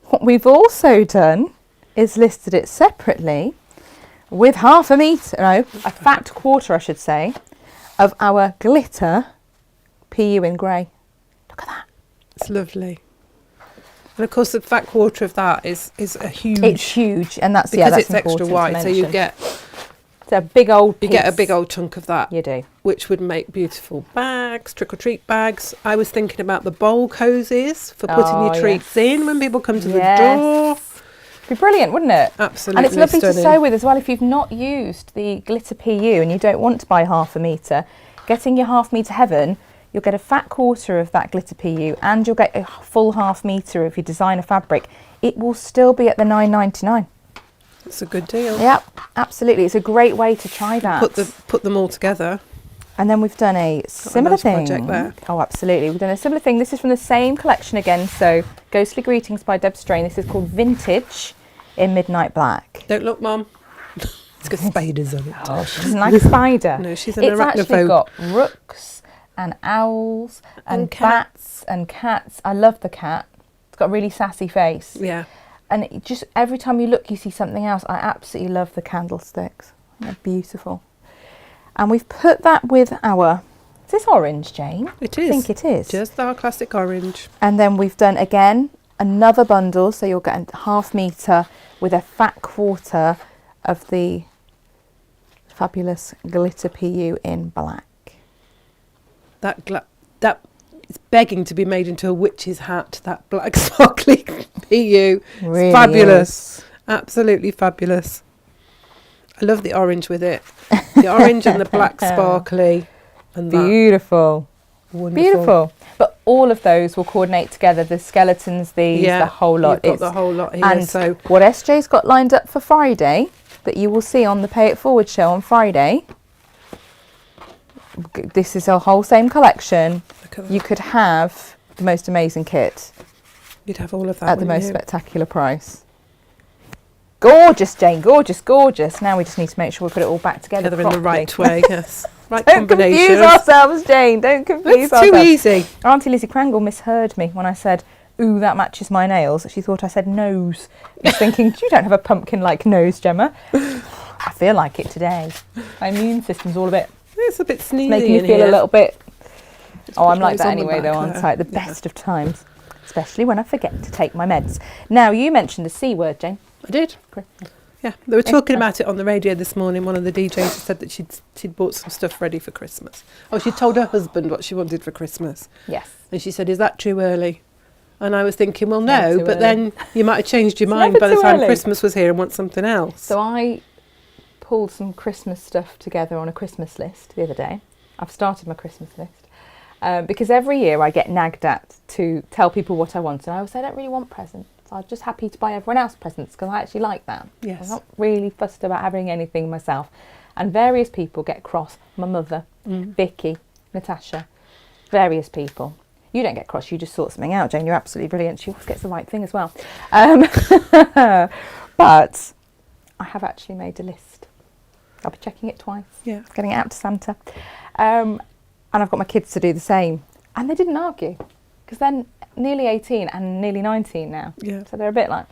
What we've also done is listed it separately with 1/2 metre, a fat quarter I should say, of our glitter PU in grey. Look at that. It's lovely. And of course the fat quarter of that is a huge. It's huge, and that's because that's it's extra white, so you get a big old piece. You get a big old chunk of that. You do. Which would make beautiful bags, trick-or-treat bags. I was thinking about the bowl cozies for putting your treats in when people come to the door. It'd be brilliant, wouldn't it? Absolutely. And it's lovely stunning. to sew with as well. If you've not used the glitter PU and you don't want to buy 1/2 metre, getting your 1/2 metre heaven, you'll get a fat quarter of that glitter PU and you'll get a full 1/2 metre of your designer fabric. It will still be at the $9.99. It's a good deal. Yeah, absolutely. It's a great way to try that. Put them all together. And then we've done a similar thing. Project there. Oh, absolutely. We've done a similar thing. This is from the same collection again. So, Ghostly Greetings by Deb Strain. This is called Vintage in Midnight Black. Don't look, Mum. It's got spiders on it. Oh, she doesn't like a spider. No, she's an arachnophobe. It's actually got rooks and owls and bats and cats. I love the cat. It's got a really sassy face. Yeah. And it just every time you look, you see something else. I absolutely love the candlesticks. They're beautiful. And we've put that with our... Is this orange, Jane? It is. I think it is. Just our classic orange. And then we've done, again, another bundle. So you'll get a ½ metre with a fat quarter of the fabulous glitter PU in black. That is begging to be made into a witch's hat, that black sparkly PU. Really It's fabulous. is. Absolutely fabulous. I love the orange with it. The orange and the black sparkly. And Beautiful. Wonderful. Beautiful. But all of those will coordinate together. The skeletons, the whole lot. You've got the whole lot here. And so what SJ's got lined up for Friday, that you will see on the Pay It Forward show on Friday, this is a whole same collection. You could have the most amazing kit. You'd have all of that at the most spectacular price. Gorgeous, Jane. Gorgeous, gorgeous. Now we just need to make sure we put it all back together in the right way. Yes. Right Don't confuse ourselves, Jane. Don't confuse ourselves. Too easy. Auntie Lizzie Crangle misheard me when I said, ooh, that matches my nails. She thought I said nose. I was thinking, you don't have a pumpkin-like nose, Gemma. I feel like it today. My immune system's all a bit... It's a bit sneezy. It's making me feel a little bit... I'm like that anyway, though, aren't I? At the best of times. Especially when I forget to take my meds. Now, you mentioned the C word, Jane. I did. Yeah, they were talking about it on the radio this morning. One of the DJs said that she'd bought some stuff ready for Christmas. Oh, she told her husband what she wanted for Christmas. Yes. And she said, is that too early? And I was thinking, well, no, but then you might have changed your mind by the time Christmas was here and want something else. So I pulled some Christmas stuff together on a Christmas list the other day. I've started my Christmas list. Because every year I get nagged at to tell people what I want. And I always say I don't really want presents. I'm just happy to buy everyone else presents because I actually like that. Yes. I'm not really fussed about having anything myself. And various people get cross. My mother, Vicky, Natasha, various people. You don't get cross, you just sort something out, Jane. You're absolutely brilliant. She always gets the right thing as well. But I have actually made a list. I'll be checking it twice. Yeah. Getting it out to Santa. And I've got my kids to do the same. And they didn't argue because they're nearly 18 and nearly 19 now. Yeah. So they're a bit like...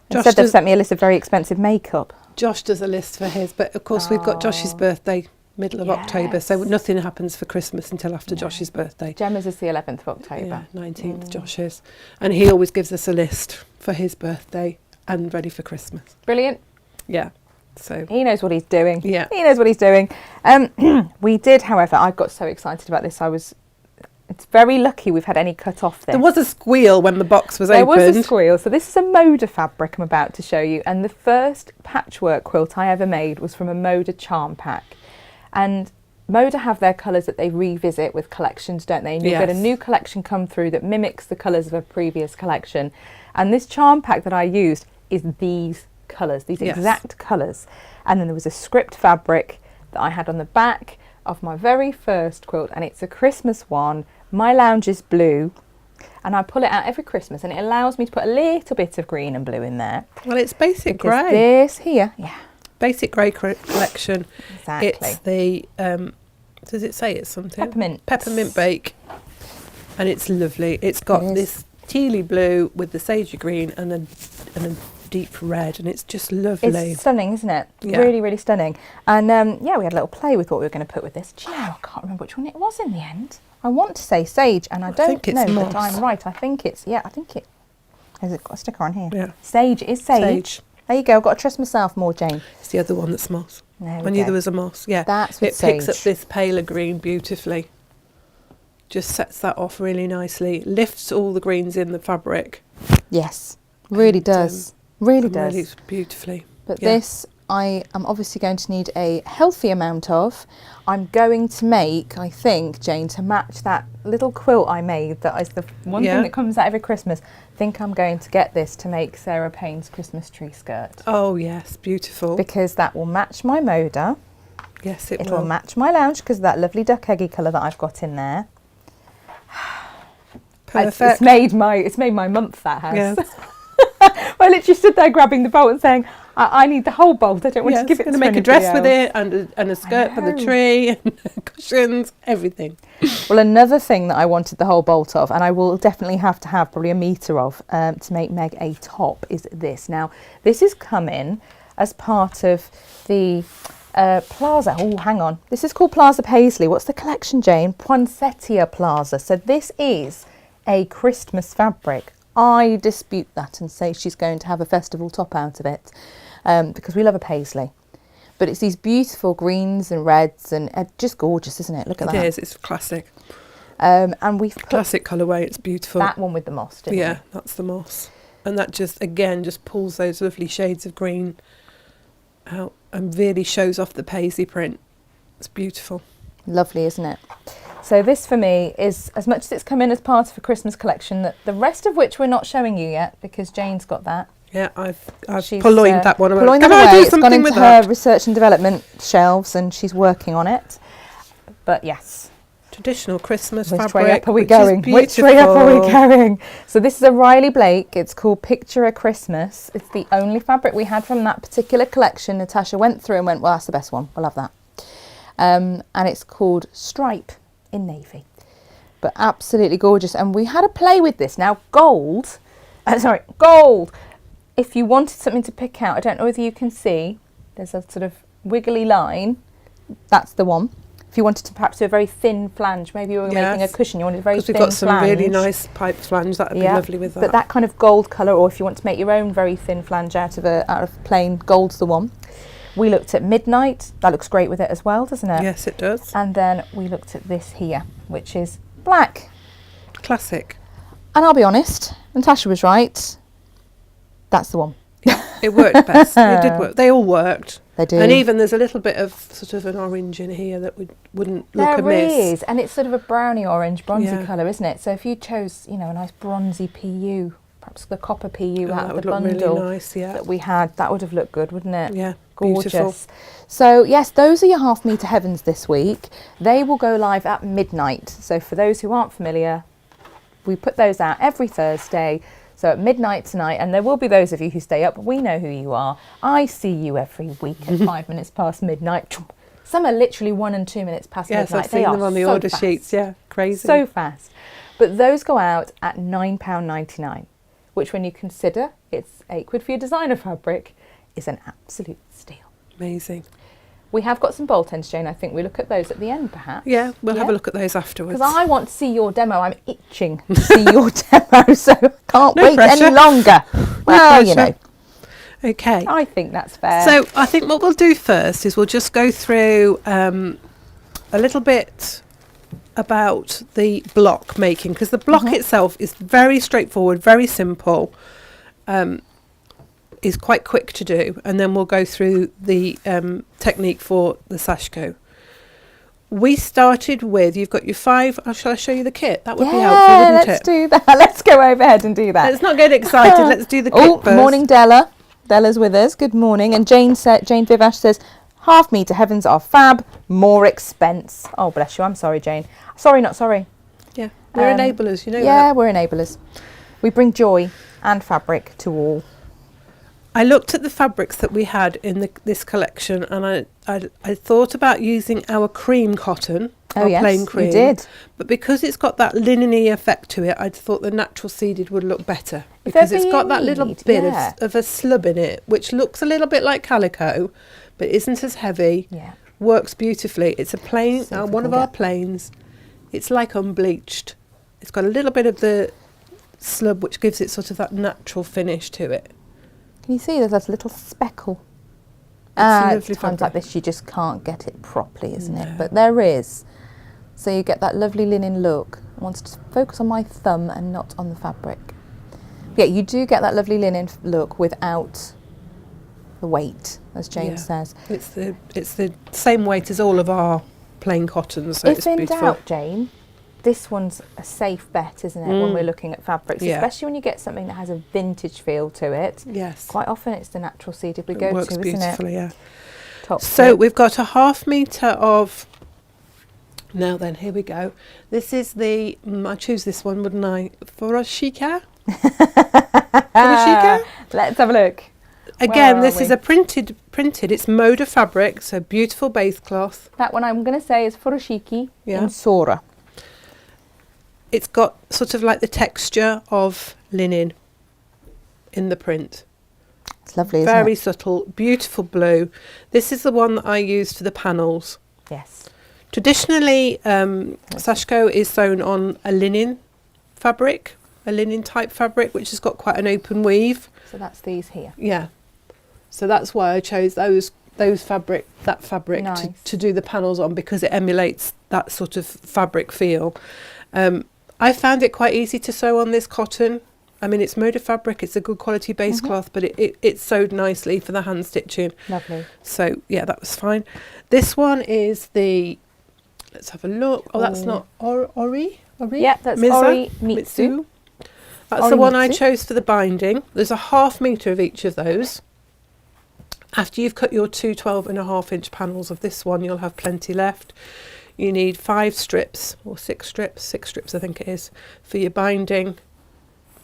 Instead they've sent me a list of very expensive makeup. Josh does a list for his, but of course we've got Josh's birthday middle of October, so nothing happens for Christmas until after Josh's birthday. Gemma's is the 11th of October. Yeah, 19th Josh's. And he always gives us a list for his birthday and ready for Christmas. Brilliant. Yeah. So he knows what he's doing. Yeah. He knows what he's doing. We did, however, I got so excited about this. It's very lucky we've had any cut off this. There was a squeal when the box was opened. There was a squeal. So this is a Moda fabric I'm about to show you. And the first patchwork quilt I ever made was from a Moda charm pack. And Moda have their colours that they revisit with collections, don't they? And you get a new collection come through that mimics the colours of a previous collection. And this charm pack that I used is these colours, these exact colours. And then there was a script fabric that I had on the back of my very first quilt, and it's a Christmas one. My lounge is blue, and I pull it out every Christmas, and it allows me to put a little bit of green and blue in there. Well, it's basic grey. This here, basic grey collection. Exactly. It's the does it say it's something? Peppermint bake, and it's lovely. It's got this tealy blue with the sagey green and a deep red, and it's just lovely. It's stunning, isn't it? Yeah. Really, really stunning. And we had a little play with what we were going to put with this. Do you know, I can't remember which one it was in the end. I want to say sage, and I don't know moss. that I'm right. I think it's, has it got a sticker on here? Yeah. Sage is sage. There you go. I've got to trust myself more, Jane. It's the other one that's moss. I knew there was a moss. Yeah. That's with sage. Picks up this paler green beautifully. Just sets that off really nicely. Lifts all the greens in the fabric. Yes. Really does. Really does. Really beautifully. But this I am obviously going to need a healthy amount of. I'm going to make, I think, Jane, to match that little quilt I made that is the one thing that comes out every Christmas. I think I'm going to get this to make Sarah Payne's Christmas tree skirt. Oh, yes, beautiful. Because that will match my Moda. Yes, it will. It'll match my lounge because of that lovely duck eggy colour that I've got in there. Perfect. It's made my month, that has. Yes. My I literally stood there grabbing the bolt and saying, I need the whole bolt. I don't want to give it to anybody else. Make a dress with it and a skirt for the tree and cushions, everything. Well, another thing that I wanted the whole bolt of, and I will definitely have to have probably a metre of to make Meg a top, is this. Now, this is coming as part of the Plaza. Oh, hang on. This is called Plaza Paisley. What's the collection, Jane? Poinsettia Plaza. So this is a Christmas fabric. I dispute that and say she's going to have a festival top out of it because we love a paisley. But it's these beautiful greens and reds and just gorgeous, isn't it? Look at that. It is. It's classic. And we've put classic colourway. It's beautiful. That one with the moss, didn't Yeah, that's the moss. And that just, again, just pulls those lovely shades of green out and really shows off the paisley print. It's beautiful. Lovely, isn't it? So this for me is, as much as it's come in as part of a Christmas collection, that the rest of which we're not showing you yet because Jane's got that. Yeah, I've purloined that one. Purloined that away. It's gone into her research and development shelves and she's working on it. But yes. Traditional Christmas Which fabric. way up are we going? Which way up are we going? So this is a Riley Blake. It's called Picture a Christmas. It's the only fabric we had from that particular collection. Natasha went through and went, well, that's the best one. We'll have that. And it's called Stripe in navy, but absolutely gorgeous. And we had a play with this. Now gold, if you wanted something to pick out, I don't know whether you can see, there's a sort of wiggly line, that's the one. If you wanted to perhaps do a very thin flange, maybe you were making a cushion, you wanted a very thin flange. Because we've got some really nice pipe flange, that would be lovely with that. But that kind of gold colour, or if you want to make your own very thin flange out of plain, gold's the one. We looked at Midnight. That looks great with it as well, doesn't it? Yes, it does. And then we looked at this here, which is black. Classic. And I'll be honest, Natasha was right. That's the one. It worked best. It did work. They all worked. They do. And even there's a little bit of sort of an orange in here that wouldn't look amiss. There is. And it's sort of a browny orange, bronzy colour, isn't it? So if you chose, a nice bronzy PU, perhaps the copper PU out of the bundle really nice, that we had, that would have looked good, wouldn't it? Yeah, gorgeous. Beautiful. So yes, those are your half metre heavens this week. They will go live at midnight. So for those who aren't familiar, we put those out every Thursday. So at midnight tonight, and there will be those of you who stay up. We know who you are. I see you every week at 5 minutes past midnight. Some are literally 1 and 2 minutes past midnight. Yes, I've seen them on the order sheets. Yeah, crazy. So fast. But those go out at £9.99. Which when you consider it's £8 for your designer fabric, is an absolute steal. Amazing. We have got some bolt ends, Jane. I think we look at those at the end, perhaps. Yeah, we'll have a look at those afterwards. Because I want to see your demo. I'm itching to see your demo, so I can't wait pressure. any longer. Well, Okay. I think that's fair. So I think what we'll do first is we'll just go through a little bit about the block making, because the block itself is very straightforward, very simple, is quite quick to do, and then we'll go through the technique for the Sashko. We started with, you've got your 5, shall I show you the kit? That would be helpful, wouldn't it? Let's do that. Let's go overhead and do that. Let's not get excited, let's do the kit first. Morning Della. Della's with us, good morning. And Jane Vivash says, half metre heavens are fab, more expense. Oh, bless you, I'm sorry, Jane. Sorry, not sorry. Yeah, we're enablers, you know that. Yeah, we're enablers. We bring joy and fabric to all. I looked at the fabrics that we had in this collection, and I thought about using our cream cotton, our plain cream. You did. But because it's got that linen-y effect to it, I thought the natural seeded would look better, because it's got that little bit of a slub in it, which looks a little bit like calico, but isn't as heavy. Yeah. Works beautifully. It's a plain, one of our plains. It's like unbleached. It's got a little bit of the slub, which gives it sort of that natural finish to it. Can you see there's a little speckle? It's times fabric like this you just can't get it properly, isn't it? But there is. So you get that lovely linen look. I wanted to focus on my thumb and not on the fabric. Yeah, you do get that lovely linen look without the weight, as Jane says. It's the same weight as all of our plain cottons, so it's beautiful. If in doubt, Jane, this one's a safe bet, isn't it, when we're looking at fabrics, especially when you get something that has a vintage feel to it. Yes. Quite often it's the natural seeded we go to, isn't it? Works beautifully, yeah. Top so tip. We've got a half metre of, now then, here we go. This is I choose this one, wouldn't I? Furoshiki? Furoshiki? Let's have a look. Again, this is a printed, it's Moda fabric, so beautiful base cloth. That one I'm going to say is Furoshiki in Sora. It's got sort of like the texture of linen in the print. It's lovely, isn't Very it? subtle, beautiful blue. This is the one that I used for the panels. Yes. Traditionally, Sashco is sewn on a linen fabric, a linen type fabric, which has got quite an open weave. So that's these here. Yeah. So that's why I chose that fabric nice. to do the panels on, because it emulates that sort of fabric feel. I found it quite easy to sew on this cotton. I mean, it's Moda fabric, it's a good quality base cloth, but it sewed nicely for the hand stitching. Lovely. So yeah, that was fine. This one is let's have a look. Oh, that's not Ori? Yeah, that's Ori Mitsu. That's the one I chose for the binding. There's a 1/2 metre of each of those. After you've cut your 2 12.5-inch panels of this one, you'll have plenty left. You need 5 strips or 6 strips I think it is, for your binding.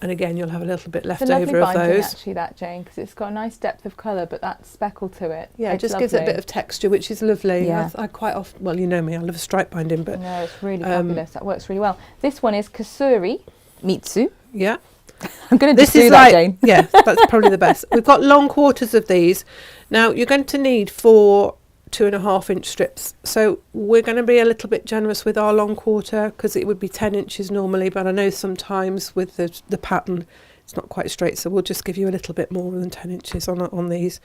And again, you'll have a little bit left over of those. It's a lovely binding, actually, that, Jane, because it's got a nice depth of colour, but that speckle to it. Yeah, it just gives it a bit of texture, which is lovely. Yeah. I quite often, well, you know me, I love a stripe binding, but no, it's really fabulous. That works really well. This one is Cutlery Mitsu. Yeah. I'm going to do that, Jane. Yeah, that's probably the best. We've got long quarters of these. Now, you're going to need 4 2.5-inch strips. So we're going to be a little bit generous with our long quarter, because it would be 10 inches normally, but I know sometimes with the pattern it's not quite straight, so we'll just give you a little bit more than 10 inches on these.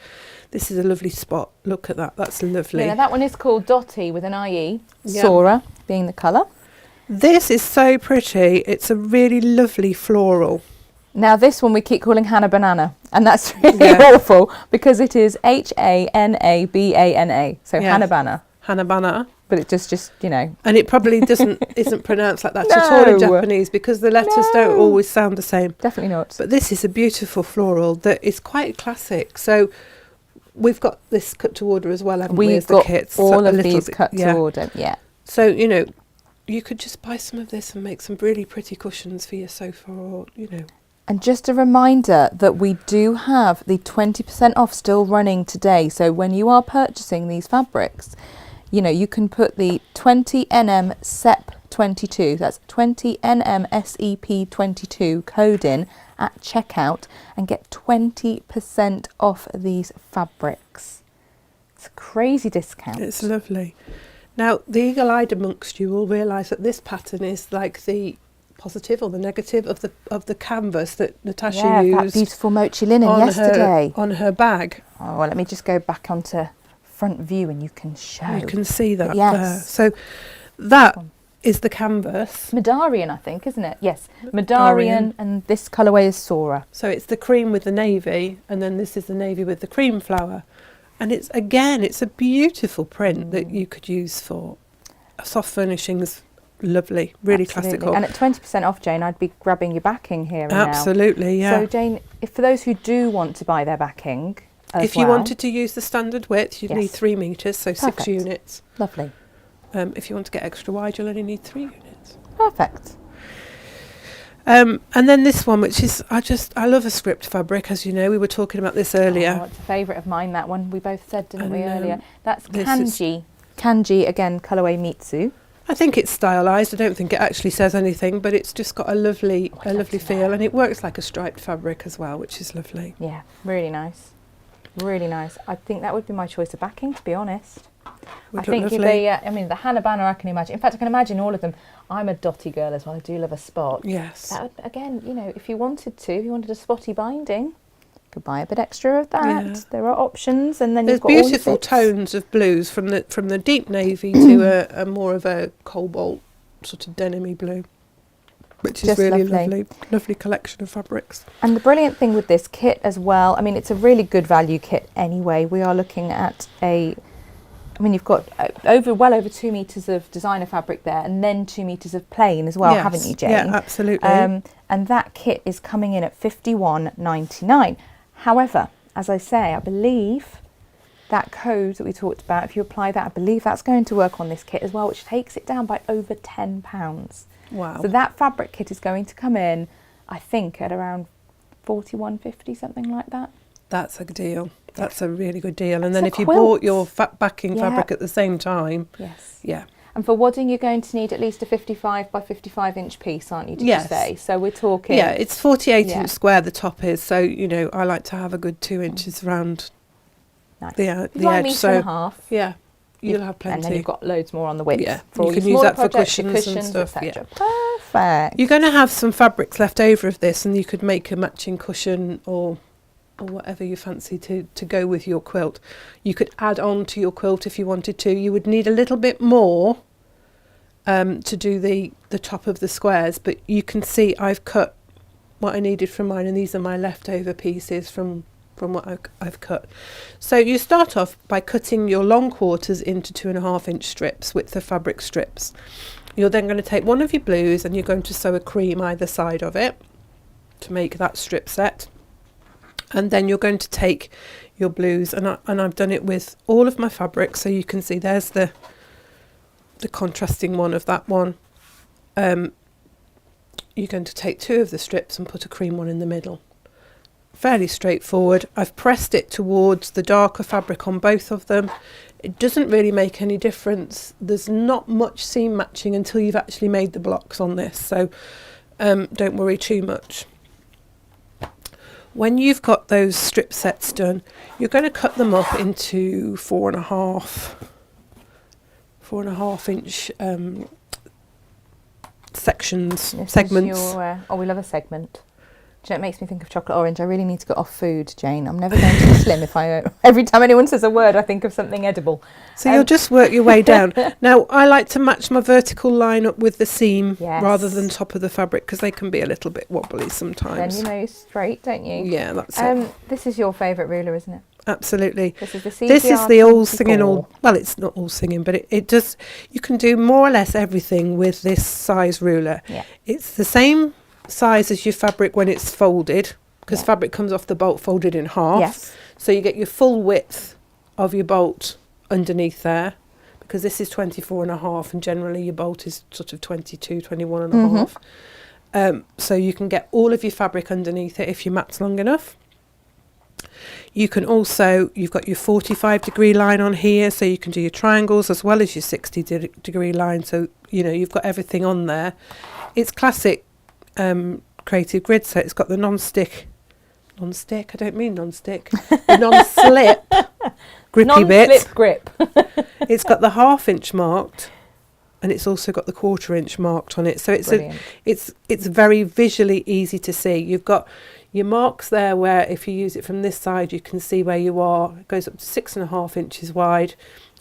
This is a lovely spot. Look at that. That's lovely. Yeah, that one is called Dotty with an IE. Yeah. Sora being the colour. This is so pretty. It's a really lovely floral. Now this one we keep calling Hannah Banana, and that's really awful, because it is Hanabana. So Hannah Banana. Hannah Banana. But it just you know. And it probably isn't pronounced like that at all in Japanese, because the letters don't always sound the same. Definitely not. But this is a beautiful floral that is quite classic. So we've got this cut to order as well, haven't we? We've got all of these cut to order, yeah. So, you know, you could just buy some of this and make some really pretty cushions for your sofa, or, you know. And just a reminder that we do have the 20% off still running today. So when you are purchasing these fabrics, you know, you can put the 20NM SEP22, that's 20NM SEP22 code in at checkout and get 20% off these fabrics. It's a crazy discount. It's lovely. Now, the eagle-eyed amongst you will realise that this pattern is like the positive or the negative of the canvas that Natasha used. That beautiful mochi linen yesterday. On her bag. Oh, well, let me just go back onto front view and you can show. You can see that there. So that is the canvas. Madarian, I think, isn't it? Yes, Madarian, and this colourway is Sora. So it's the cream with the navy, and then this is the navy with the cream flower. And it's a beautiful print that you could use for soft furnishings. Lovely, really classical. And at 20% off, Jane, I'd be grabbing your backing here and Absolutely, now. So, Jane, for those who do want to buy their backing, if you wanted to use the standard width, you'd need 3 metres, so 6 units. Lovely. If you want to get extra wide, you'll only need 3 units. Perfect. And then this one, which is, I love a script fabric, as you know. We were talking about this earlier. Oh, it's a favourite of mine, that one. We both said, didn't we, earlier? That's Kanji. Kanji, again, colourway Mitsu. I think it's stylised. I don't think it actually says anything, but it's just got a lovely feel, and it works like a striped fabric as well, which is lovely. Yeah, really nice. Really nice. I think that would be my choice of backing, to be honest. I think the Hannah Banner, I can imagine. In fact, I can imagine all of them. I'm a dotty girl as well. I do love a spot. Yes. That would, again, you know, if you wanted a spotty binding, you could buy a bit extra of that. Yeah. There are options, and then there's you've got all beautiful tones of blues from the deep navy to a more of a cobalt sort of denim-y blue, which is really lovely collection of fabrics. And the brilliant thing with this kit as well, I mean, it's a really good value kit anyway. We are looking at you've got well over 2 metres of designer fabric there, and then 2 metres of plain as well, haven't you, Jane? Yeah, absolutely. And that kit is coming in at $51.99. However, as I say, I believe that code that we talked about, if you apply that, I believe that's going to work on this kit as well, which takes it down by over £10. Wow. So that fabric kit is going to come in, I think, at around 41.50, something like that. That's a deal. That's a really good deal. And It's then a if you quilt. bought your backing Yeah. fabric at the same time, Yes. yeah. And for wadding, you're going to need at least a 55 by 55 inch piece, aren't you? Did Yes. you say? So we're talking. Yeah, it's 48 Yeah. inch square the top is. So, you know, I like to have a good 2 inches around Nice. the It's edge. like metre and a half. Yeah, you'll have plenty. And then you've got loads more on the width. Yeah, For you all can your use smaller that for projects, your cushions and stuff, etc. Perfect. You're going to have some fabrics left over of this, and you could make a matching cushion or whatever you fancy to go with your quilt. You could add on to your quilt if you wanted to. You would need a little bit more to do the top of the squares, but you can see I've cut what I needed from mine, and these are my leftover pieces from what I've cut. So you start off by cutting your long quarters into 2.5 inch strips, width of fabric strips. You're then going to take one of your blues and you're going to sew a cream either side of it to make that strip set. And then you're going to take your blues, and I've done it with all of my fabric, so you can see there's the contrasting one of that one. You're going to take 2 of the strips and put a cream one in the middle. Fairly straightforward. I've pressed it towards the darker fabric on both of them. It doesn't really make any difference. There's not much seam matching until you've actually made the blocks on this, so don't worry too much. When you've got those strip sets done, you're going to cut them up into 4.5 inch sections, This is segments. Your, we love a segment. Do you know, it makes me think of chocolate orange. I really need to get off food, Jane. I'm never going to be slim if every time anyone says a word, I think of something edible. So you'll just work your way down. Now, I like to match my vertical line up with the seam rather than top of the fabric, because they can be a little bit wobbly sometimes. Then you know straight, don't you? Yeah, that's it. This is your favourite ruler, isn't it? Absolutely. This is the This is the all singing, 24. well, it's not all singing, but it does, you can do more or less everything with this size ruler. Yeah. It's the same size as your fabric when it's folded, because fabric comes off the bolt folded in half. Yes. So you get your full width of your bolt underneath there, because this is 24.5 and generally your bolt is sort of 22, 21.5. So you can get all of your fabric underneath it if your mat's long enough. You can also, you've got your 45-degree line on here, so you can do your triangles as well as your 60-degree line. So, you know, you've got everything on there. It's classic creative grid, so it's got the non-stick, I don't mean non-stick, the non-slip grippy bit. Non-slip grip. It's got the 1/2 inch marked, and it's also got the 1/4 inch marked on it. So it's it's very visually easy to see. You've got your marks there where if you use it from this side, you can see where you are. It goes up to 6.5 inches wide.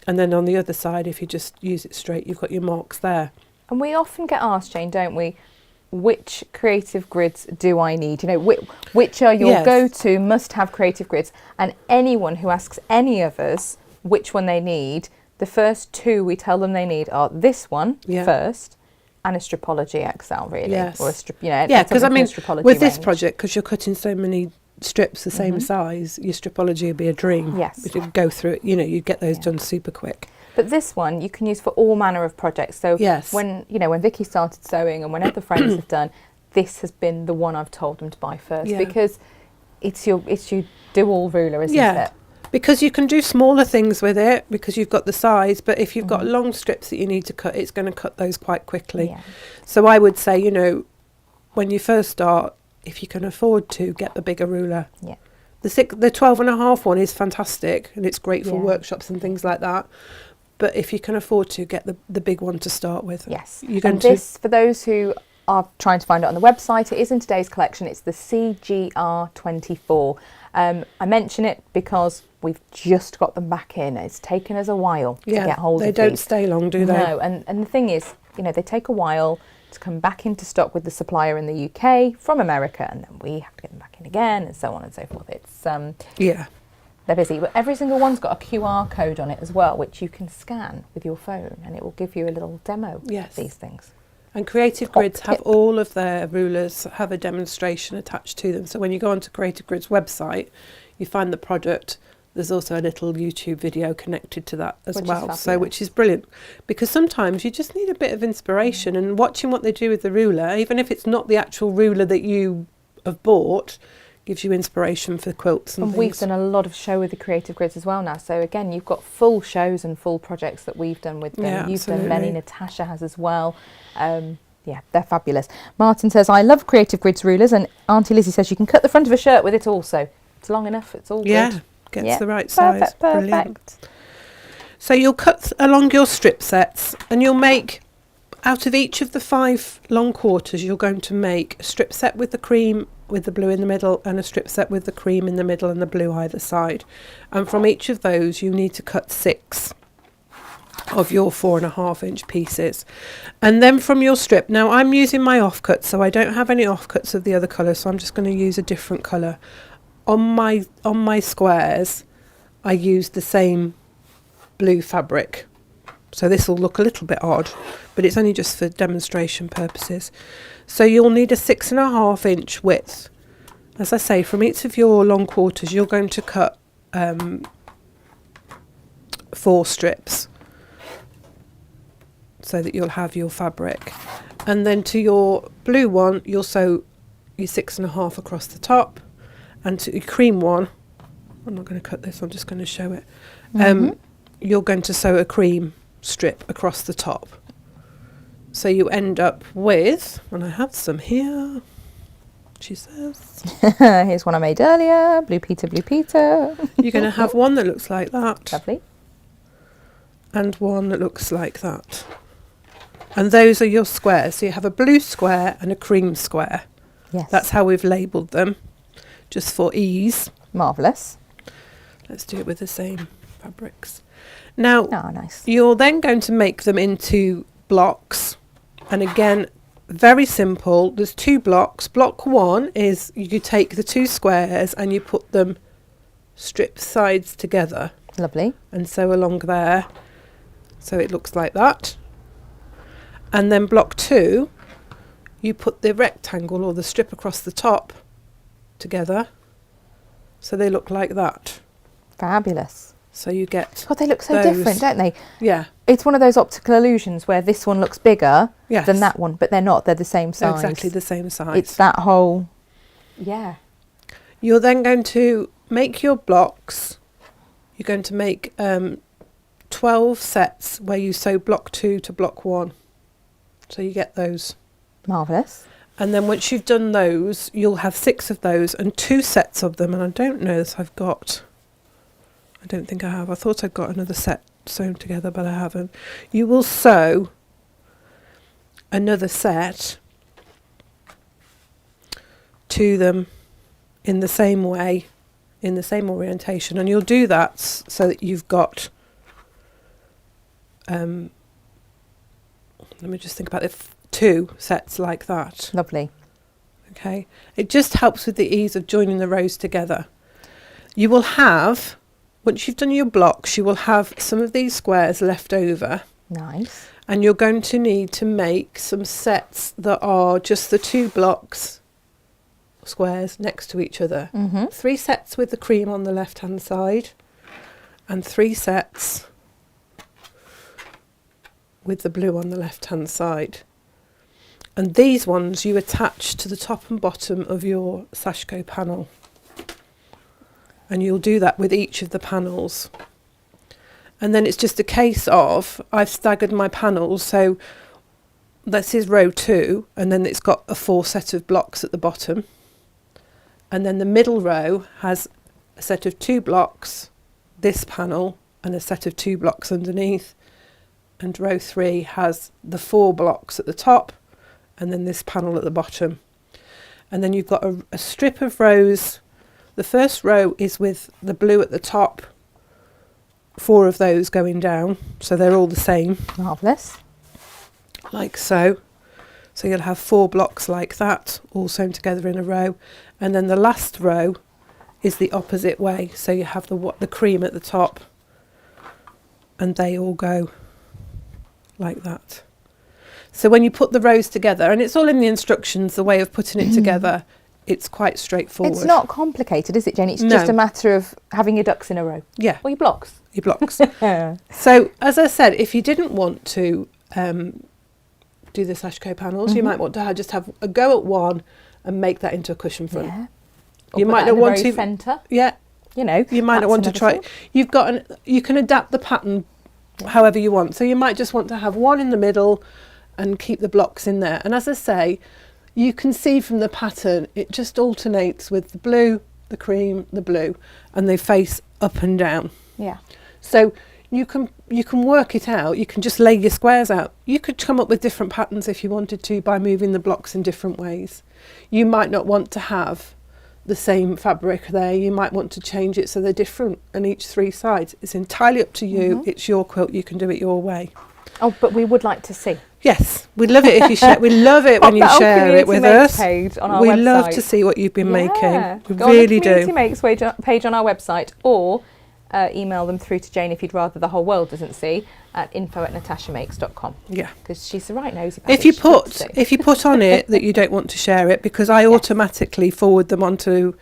And then on the other side, if you just use it straight, you've got your marks there. And we often get asked, Jane, don't we, which creative grids do I need? You know, which are your go-to must-have creative grids? And anyone who asks any of us which one they need, the first 2 we tell them they need are this one first, and a Stripology XL, really. Yes. Or a strip, you know, because I mean, with this range. project, because you're cutting so many strips the same size, your Stripology would be a dream. Yes. You could go through it, you know, you'd get those done super quick. But this one you can use for all manner of projects. So when Vicky started sewing and when other friends have done, this has been the one I've told them to buy first because it's your do-all ruler, isn't it? Because you can do smaller things with it because you've got the size, but if you've got long strips that you need to cut, it's going to cut those quite quickly. Yeah. So I would say, you know, when you first start, if you can afford to, get the bigger ruler. Yeah. The 12.5 one is fantastic and it's great for workshops and things like that. But if you can afford to, get the big one to start with. Yes. And this, for those who are trying to find it on the website, it is in today's collection. It's the CGR24. I mention it because we've just got them back in. It's taken us a while to get hold of these. They don't stay long, do they? No, and the thing is, you know, they take a while to come back into stock with the supplier in the UK from America, and then we have to get them back in again, and so on and so forth. It's they're busy, but every single one's got a QR code on it as well, which you can scan with your phone, and it will give you a little demo of these things. And Creative Grids have all of their rulers have a demonstration attached to them. So when you go onto Creative Grids website, you find the product. There's also a little YouTube video connected to that as well. So which is brilliant, because sometimes you just need a bit of inspiration and watching what they do with the ruler, even if it's not the actual ruler that you have bought, gives you inspiration for quilts and things. We've done a lot of show with the creative grids as well now. So again, you've got full shows and full projects that we've done with them. Yeah, You've done many, Natasha has as well. Yeah, they're fabulous. Martin says, I love creative grids rulers, and Auntie Lizzie says you can cut the front of a shirt with it also. It's long enough, it's all good. Yeah, gets the right size. Perfect. Brilliant. So you'll cut along your strip sets, and you'll make, out of each of the 5 long quarters, you're going to make a strip set with the cream with the blue in the middle, and a strip set with the cream in the middle and the blue either side. And from each of those you need to cut 6 of your 4.5-inch pieces. And then from your strip, now I'm using my offcut, so I don't have any offcuts of the other colour, so I'm just going to use a different colour. On my squares I use the same blue fabric, so this will look a little bit odd, but it's only just for demonstration purposes. So you'll need a 6.5-inch width. As I say, from each of your long quarters you're going to cut 4 strips, so that you'll have your fabric. And then to your blue one you'll sew your 6.5 across the top, and to your cream one, I'm not going to cut this, I'm just going to show it, you're going to sew a cream strip across the top. So you end up with, and I have some here, she says. Here's one I made earlier, Blue Peter. You're going to have one that looks like that. Lovely. And one that looks like that. And those are your squares. So you have a blue square and a cream square. Yes. That's how we've labelled them, just for ease. Marvellous. Let's do it with the same fabrics. Now, nice. You're then going to make them into blocks. And again, very simple. There's 2 blocks. Block 1 is you take the 2 squares and you put them strip sides together. Lovely. And sew along there. So it looks like that. And then block 2, you put the rectangle or the strip across the top together, so they look like that. Fabulous. So you get God, they look so different, don't they? Yeah. It's one of those optical illusions where this one looks bigger than that one, but they're not. They're the same size. Exactly the same size. It's that whole... Yeah. You're then going to make your blocks. You're going to make 12 sets where you sew block 2 to block 1. So you get those. Marvellous. And then once you've done those, you'll have 6 of those and 2 sets of them. And I don't know if I've got... I don't think I have. I thought I'd got another set sewn together, but I haven't. You will sew another set to them in the same way, in the same orientation. And you'll do that so that you've got... let me just think about it. 2 sets like that. Lovely. Okay. It just helps with the ease of joining the rows together. You will have, once you've done your blocks, you will have some of these squares left over. Nice. And you're going to need to make some sets that are just the 2 blocks, squares next to each other. 3 sets with the cream on the left hand side, and 3 sets with the blue on the left hand side. And these ones you attach to the top and bottom of your Sashco panel. And you'll do that with each of the panels. And then it's just a case of, I've staggered my panels, so this is row 2, and then it's got a 4 set of blocks at the bottom. And then the middle row has a set of 2 blocks, this panel, and a set of 2 blocks underneath. And row 3 has the 4 blocks at the top, and then this panel at the bottom. And then you've got a strip of rows. The first row is with the blue at the top, 4 of those going down, so they're all the same. Marvellous. Like so. So you'll have 4 blocks like that, all sewn together in a row. And then the last row is the opposite way. So you have the cream at the top, and they all go like that. So when you put the rows together, and it's all in the instructions, the way of putting it together, it's quite straightforward. It's not complicated, is it, Jenny? It's just a matter of having your ducks in a row. Yeah. Or your blocks. Your blocks. So, as I said, if you didn't want to do the Sashco panels, you might want to just have a go at one and make that into a cushion front. Yeah. You might not want to centre. Yeah. You know, you might not want to try. You can adapt the pattern however you want. So you might just want to have one in the middle and keep the blocks in there. And as I say, you can see from the pattern, it just alternates with the blue, the cream, the blue, and they face up and down. Yeah. So you can work it out. You can just lay your squares out. You could come up with different patterns if you wanted to by moving the blocks in different ways. You might not want to have the same fabric there. You might want to change it so they're different on each 3 sides. It's entirely up to you. It's your quilt. You can do it your way. Oh, but we would like to see. Yes, we'd love it if you share. We love it when you share it with us. Page on our we website. love to see what you've been making. We Go really on the Community do. Makes page on our website, or email them through to Jane if you'd rather the whole world doesn't see, at info@natashamakes.com. Yeah, because she's the right nosy. If you put on it that you don't want to share it, because I automatically forward them onto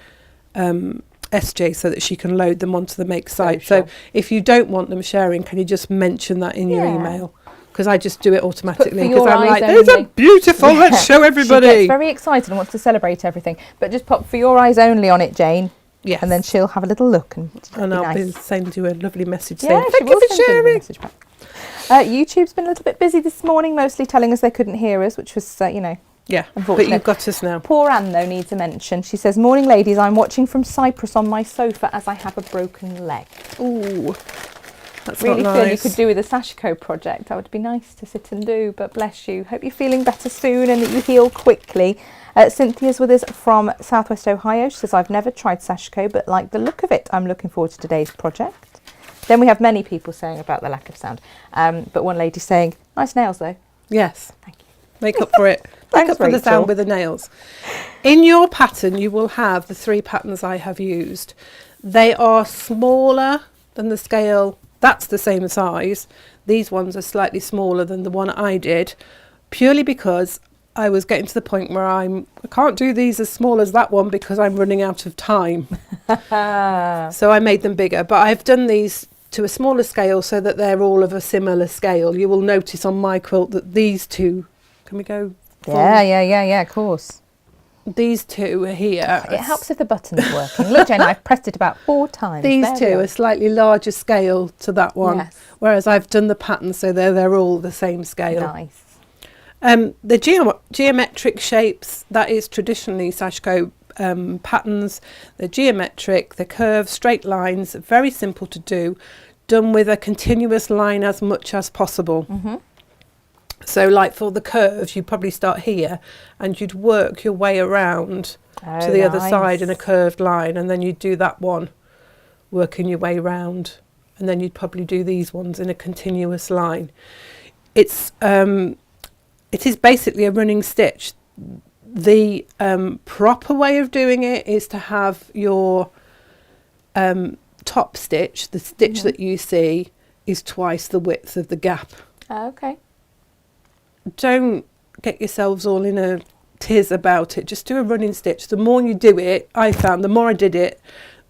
SJ so that she can load them onto the Make site. So if you don't want them sharing, can you just mention that in your email? Because I just do it automatically because I'm like, those are beautiful, let's show everybody. She gets very excited and wants to celebrate everything. But just pop for your eyes only on it, Jane. Yes. And then she'll have a little look. And I'll be sending you a lovely message saying, thank you for sharing. YouTube's been a little bit busy this morning, mostly telling us they couldn't hear us, which was, yeah, unfortunate. But you've got us now. Poor Anne, though, needs a mention. She says, morning, ladies. I'm watching from Cyprus on my sofa as I have a broken leg. Ooh. That's really not feel nice. you could do with a Sashco project. That would be nice to sit and do, but bless you. Hope you're feeling better soon and that you heal quickly. Cynthia's with us from Southwest Ohio. She says, I've never tried Sashco, but like the look of it. I'm looking forward to today's project. Then we have many people saying about the lack of sound. But one lady saying, nice nails though. Yes. Thank you. Make up for it. Make up for the sound with the nails. In your pattern, you will have the 3 patterns I have used. They are smaller than the scale. That's the same size. These ones are slightly smaller than the one I did, purely because I was getting to the point where I can't do these as small as that one because I'm running out of time. So I made them bigger, but I've done these to a smaller scale so that they're all of a similar scale. You will notice on my quilt that these 2, can we go? Yeah, of course. These 2 are here. It helps if the button's working. Look, Jane, I've pressed it about 4 times. These 2 are slightly larger scale to that one, whereas I've done the pattern so they're all the same scale. Nice. The geometric shapes, that is traditionally Sashco patterns. They're geometric, they're curved, straight lines, very simple to do, done with a continuous line as much as possible. So like for the curves, you'd probably start here and you'd work your way around to the other side in a curved line, and then you'd do that one, working your way round, and then you'd probably do these ones in a continuous line. It is basically a running stitch. The proper way of doing it is to have your top stitch, the stitch that you see, is twice the width of the gap. Okay. Don't get yourselves all in a tiz about it. Just do a running stitch. The more you do it, I found, the more I did it,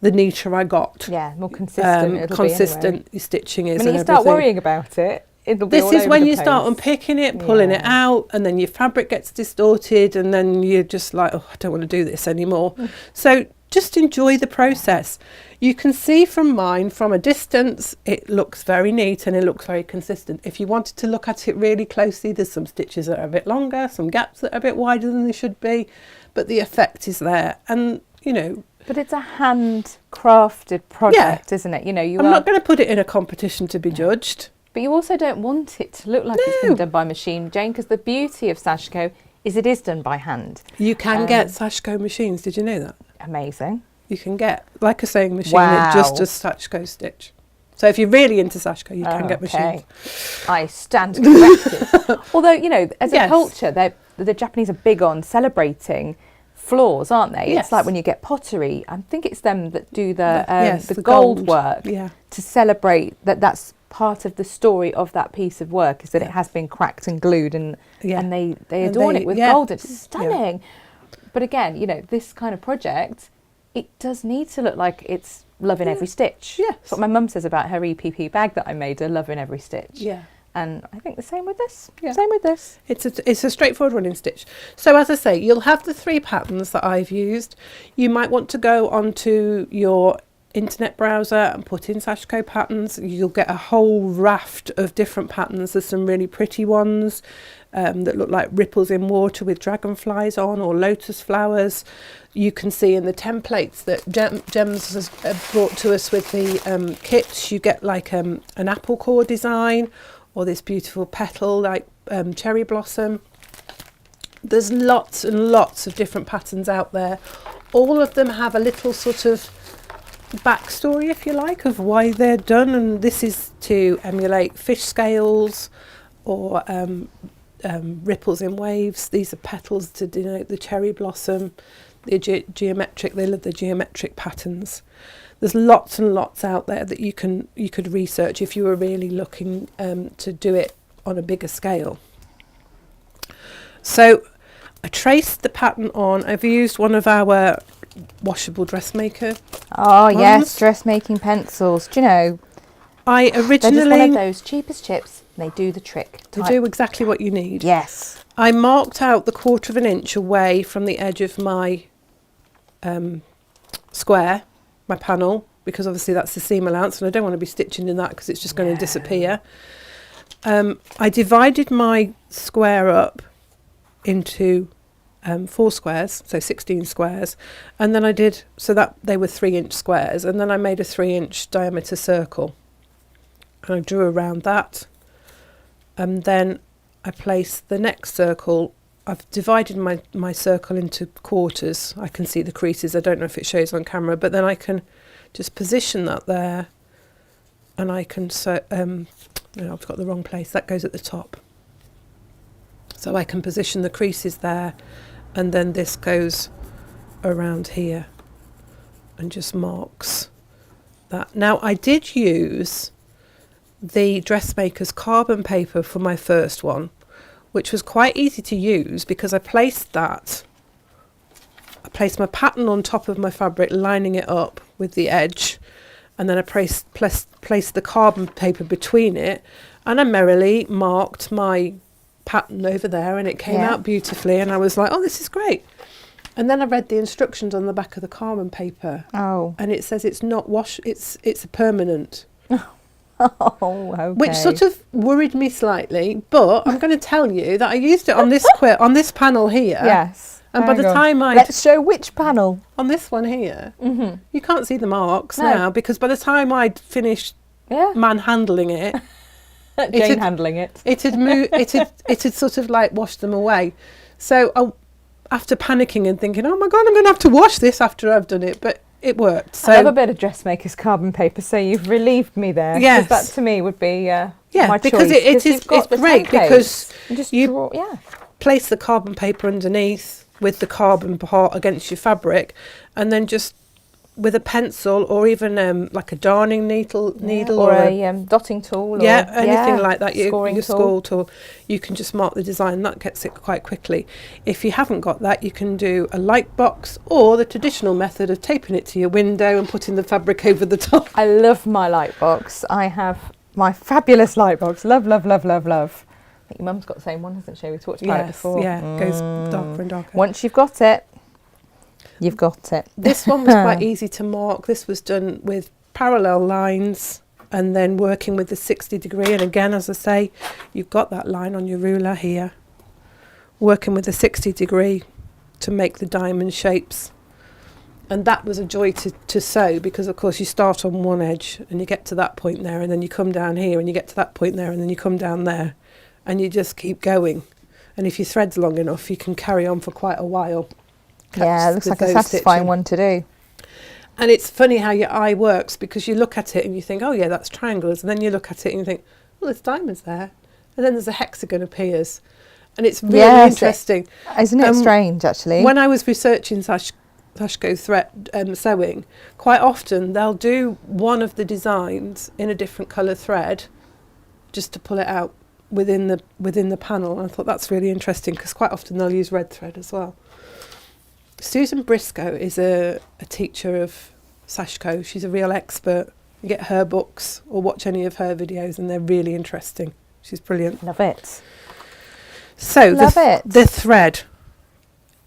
the neater I got. Yeah, more consistent. Consistent your stitching is. When you start worrying about it, it'll be all This is over when the you place. start unpicking it, pulling it out, and then your fabric gets distorted, and then you're just like, oh, I don't want to do this anymore. So just enjoy the process. You can see from mine, from a distance, it looks very neat and it looks very consistent. If you wanted to look at it really closely, there's some stitches that are a bit longer, some gaps that are a bit wider than they should be, but the effect is there. And, you know... But it's a handcrafted project, isn't it? You know, I'm not going to put it in a competition to be judged. But you also don't want it to look like it's been done by machine, Jane, because the beauty of Sashco is it is done by hand. You can get Sashco machines. Did you know that? Amazing. You can get, like a sewing machine, it just does Sashco stitch. So if you're really into Sashco, you can get machines. I stand corrected. Although, you know, as a culture, the Japanese are big on celebrating flaws, aren't they? Yes. It's like when you get pottery, I think it's them that do the gold work to celebrate that's part of the story of that piece of work, is that it has been cracked and glued and they adorn it with gold. It's stunning. But again, you know, this kind of project, it does need to look like it's loving every stitch. Yes. That's what my mum says about her EPP bag that I made her, loving every stitch. Yeah. And I think the same with this. Yeah. Same with this. It's a straightforward running stitch. So as I say, you'll have the 3 patterns that I've used. You might want to go onto your internet browser and put in Sashco patterns. You'll get a whole raft of different patterns. There's some really pretty ones that look like ripples in water with dragonflies on, or lotus flowers. You can see in the templates that Gems has brought to us with the kits, you get like an apple core design, or this beautiful petal like cherry blossom. There's lots and lots of different patterns out there. All of them have a little sort of backstory, if you like, of why they're done, and this is to emulate fish scales or ripples in waves. These are petals to denote the cherry blossom. The geometric, they love the geometric patterns. There's lots and lots out there that you could research if you were really looking to do it on a bigger scale. So I traced the pattern on. I've used one of our washable dressmaker. Oh ones. yes, dressmaking pencils. Do you know? I originally... They're just one of those cheap as chips. They do the trick. They do exactly what you need. Yes. I marked out the 1/4 inch away from the edge of my square, my panel, because obviously that's the seam allowance and I don't want to be stitching in that because it's just going to disappear. I divided my square up into 4 squares, so 16 squares, and then I did, so that they were 3-inch squares, and then I made a 3-inch diameter circle and I drew around that, and then I placed the next circle. I've divided my circle into quarters. I can see the creases. I don't know if it shows on camera, but then I can just position that there, and I can no, I've got the wrong place. That goes at the top. So I can position the creases there, and then this goes around here and just marks that. Now I did use the dressmaker's carbon paper for my first one, which was quite easy to use because I placed my pattern on top of my fabric, lining it up with the edge, and then I placed the carbon paper between it, and I merrily marked my pattern over there, and it came out beautifully, and I was like, oh, this is great. And then I read the instructions on the back of the carbon paper, and it says it's not it's a permanent. Oh, okay. Which sort of worried me slightly, but I'm going to tell you that I used it on this on this panel here. Yes. And by the time let's show which panel. On this one here, you can't see the marks now, because by the time I'd finished manhandling it, Jane handling it, it had moved. It had sort of like washed them away. So after panicking and thinking, oh my God, I'm going to have to wash this after I've done it, but it worked. So I love a bit of dressmaker's carbon paper, so you've relieved me there. Yes. That to me would be my because choice. it's great because you place the carbon paper underneath with the carbon part against your fabric, and then just with a pencil or even like a darning needle or a dotting tool, anything like that, your score tool, you can just mark the design. That gets it quite quickly. If you haven't got that, you can do a light box or the traditional method of taping it to your window and putting the fabric over the top. I love my light box. I have my fabulous light box. Love, love, love, love, love. I think your mum's got the same one, hasn't she? We talked about it before. Yeah, it goes darker and darker. Once you've got it, you've got it. This one was quite easy to mark. This was done with parallel lines and then working with the 60 degree. And again, as I say, you've got that line on your ruler here. Working with the 60 degree to make the diamond shapes. And that was a joy to sew, because of course you start on one edge and you get to that point there, and then you come down here and you get to that point there, and then you come down there, and you just keep going. And if your thread's long enough, you can carry on for quite a while. Yeah, it looks like a satisfying one to do. And it's funny how your eye works, because you look at it and you think, oh yeah, that's triangles, and then you look at it and you think, well, there's diamonds there, and then there's a hexagon appears, and it's really interesting. Isn't it strange, actually? When I was researching Sashko thread sewing, quite often they'll do one of the designs in a different colour thread just to pull it out within the panel. And I thought that's really interesting, because quite often they'll use red thread as well. Susan Briscoe is a teacher of Sashko. She's a real expert. You get her books or watch any of her videos and they're really interesting. She's brilliant. Love it. So Love it. the thread.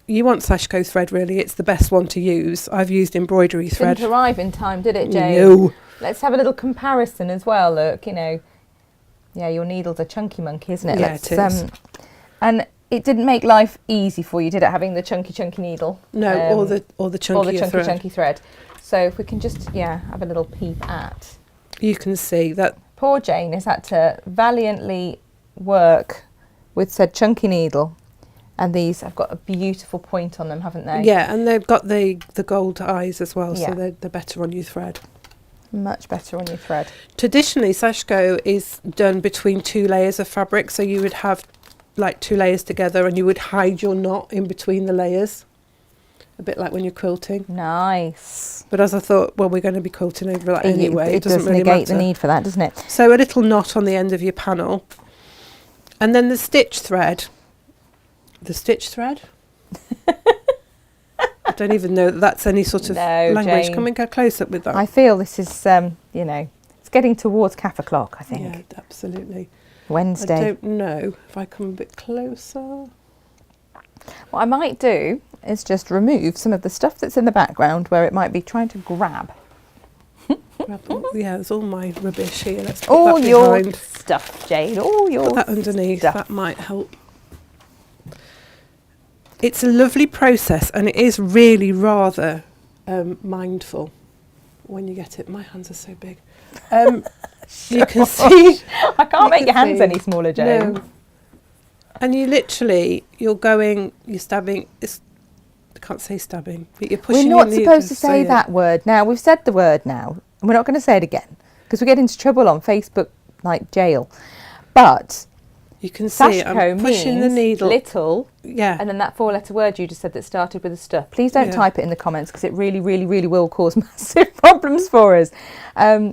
You want Sashco thread, really. It's the best one to use. I've used embroidery thread. Didn't arrive in time, did it, Jane? No. Let's have a little comparison as well. Look, you know, yeah, your needle's a chunky monkey, isn't it? Yeah, it is. And it didn't make life easy for you, did it, having the chunky needle? No, or the chunky thread. So if we can just, have a little peep at. You can see that. Poor Jane has had to valiantly work with said chunky needle. And these have got a beautiful point on them, haven't they? Yeah, and they've got the gold eyes as well, Yeah. so they're better on your thread. Much better on your thread. Traditionally, Sashco is done between 2 layers of fabric, so you would have like 2 layers together and you would hide your knot in between the layers, a bit like when you're quilting. Nice. But as I thought, well, we're going to be quilting over that anyway. It doesn't does really negate matter. the need for that, doesn't it? So a little knot on the end of your panel. And then the stitch thread. The stitch thread? I don't even know that that's any sort of language. Jane. Can we go close up with that? I feel this is, it's getting towards calf o'clock, I think. Yeah, absolutely. Wednesday. I don't know if I come a bit closer. What I might do is just remove some of the stuff that's in the background where it might be trying to grab. Yeah, there's all my rubbish here. Let's put All that your behind. stuff, Jane. All your Put that underneath. stuff. That might help. It's a lovely process, and it is really rather mindful when you get it. My hands are so big. You can see. I can't make can your hands see. any smaller, Jane. No. And you're stabbing. I can't say stabbing, but you're pushing. We're not your supposed to say it. that word now. We've said the word now, and we're not going to say it again because we get into trouble on Facebook, like jail. But You can see I'm Sashco pushing the means needle. little, Yeah. and then that 4-letter word you just said that started with a stuff. Please don't Yeah. type it in the comments because it really, really, really will cause massive problems for us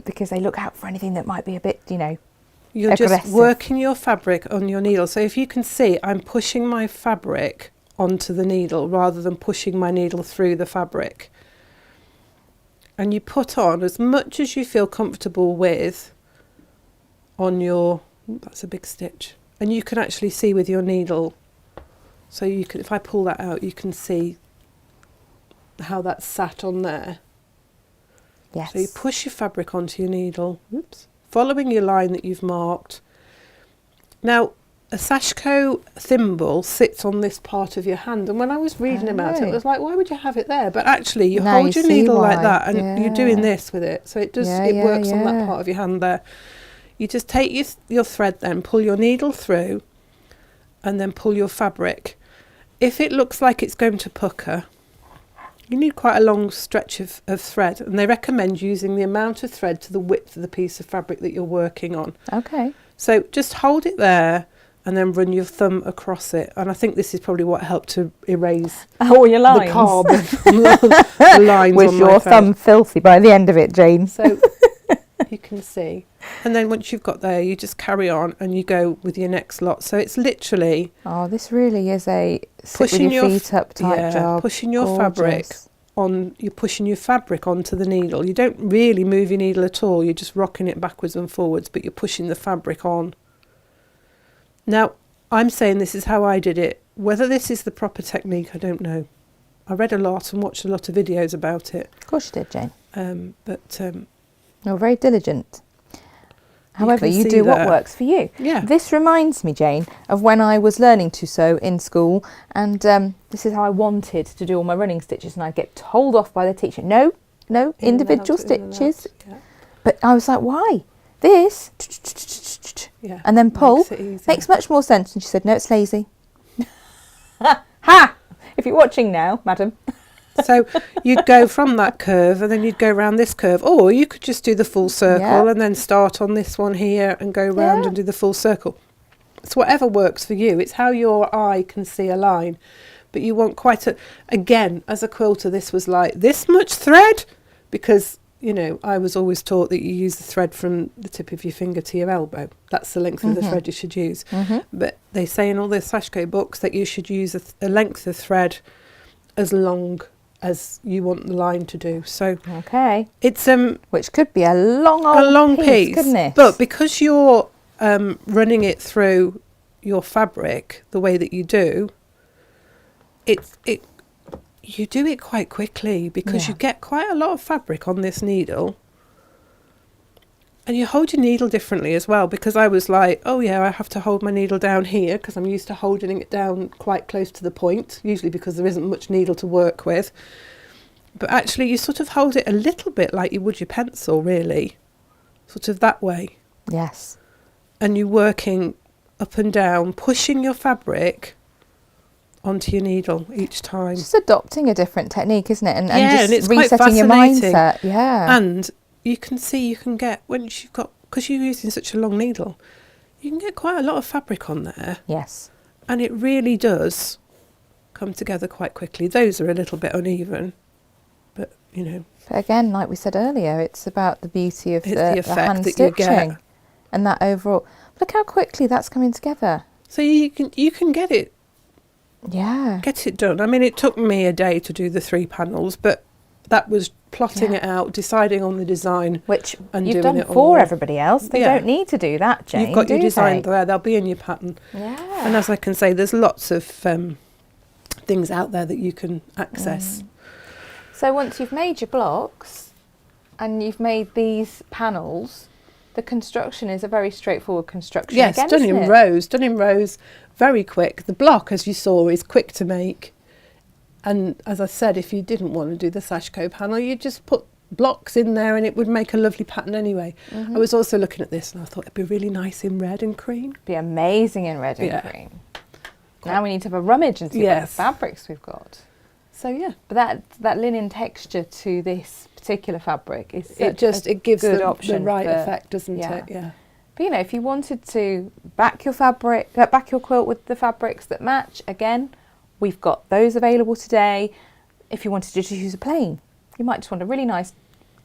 because they look out for anything that might be a bit, You're aggressive. just working your fabric on your needle. So if you can see, I'm pushing my fabric onto the needle rather than pushing my needle through the fabric. And you put on as much as you feel comfortable with on your, that's a big stitch. And you can actually see with your needle. So you can, if I pull that out, you can see how that's sat on there. Yes. So you push your fabric onto your needle, following your line that you've marked. Now, a Sashco thimble sits on this part of your hand, and when I was reading about it, I was like, why would you have it there? But actually, you Now hold you your see needle like why. that, and you're doing this with it. So it does. It works on that yeah. part of your hand there. You just take your thread, then pull your needle through, and then pull your fabric. If it looks like it's going to pucker, you need quite a long stretch of thread, and they recommend using the amount of thread to the width of the piece of fabric that you're working on. Okay. So just hold it there and then run your thumb across it. And I think this is probably what helped to erase Oh, your lines. the carb, the lines Was on my your thread. thumb filthy by the end of it, Jane? So you can see. And then once you've got there, you just carry on and you go with your next lot. So it's literally Oh, this really is a sit pushing with your your feet up type job. pushing your fabric Gorgeous. on. You're pushing your fabric onto the needle. You don't really move your needle at all. You're just rocking it backwards and forwards, but you're pushing the fabric on. Now, I'm saying this is how I did it. Whether this is the proper technique, I don't know. I read a lot and watched a lot of videos about it. Of course you did, Jane. But You're very diligent. However, can you see do what there. works for you. Yeah. This reminds me, Jane, of when I was learning to sew in school, and this is how I wanted to do all my running stitches, and I'd get told off by the teacher. No, individual stitches. Yeah. But I was like, why? This, Yeah. and then pull, Makes it easy. makes much more sense. And she said, no, it's lazy. Ha! If you're watching now, madam. So you'd go from that curve and then you'd go around this curve, or you could just do the full circle Yeah. and then start on this one here and go round Yeah. and do the full circle. It's whatever works for you. It's how your eye can see a line. But you want quite a, again, as a quilter, this was like this much thread, because, you know, I was always taught that you use the thread from the tip of your finger to your elbow. That's the length of the thread you should use. But they say in all the Sashco books that you should use a length of thread as long as you want the line to do. So Okay. it's Which could be a long old a long piece, couldn't it? but because you're running it through your fabric the way that you do, you do it quite quickly, because you get quite a lot of fabric on this needle. And you hold your needle differently as well, because I was like, oh yeah, I have to hold my needle down here, because I'm used to holding it down quite close to the point, usually because there isn't much needle to work with. But actually you sort of hold it a little bit like you would your pencil, really, sort of that way. Yes. And you're working up and down, pushing your fabric onto your needle each time. Just adopting a different technique, isn't it? And and it's resetting your quite fascinating. mindset. Yeah. And you can see, you can get, once you've got, because you're using such a long needle, you can get quite a lot of fabric on there. Yes. And it really does come together quite quickly. Those are a little bit uneven, but you know. But again, like we said earlier, it's about the beauty of the effect hand that stitching you get. and that overall. Look how quickly that's coming together. So you can get it Yeah. done. I mean, it took me a day to do the 3 panels, but that was plotting it out, deciding on the design, which and you've doing done it for all. everybody else. They don't need to do that, Jane. You've got your do design they? there. They'll be in your pattern. Yeah. And as I can say, there's lots of things out there that you can access. So once you've made your blocks and you've made these panels, the construction is a very straightforward construction. Yes, again, done isn't in it? rows, very quick. The block, as you saw, is quick to make. And as I said, if you didn't want to do the Sashco panel, you just put blocks in there and it would make a lovely pattern anyway. I was also looking at this and I thought it'd be really nice in red and cream. Be amazing in red and cream. Now we need to have a rummage and see what fabrics we've got. So yeah, but that linen texture to this particular fabric is it gives good the option right for, effect, doesn't it? Yeah. But you know, if you wanted to back your quilt with the fabrics that match, again, we've got those available today. If you wanted to just use a plain, you might just want a really nice,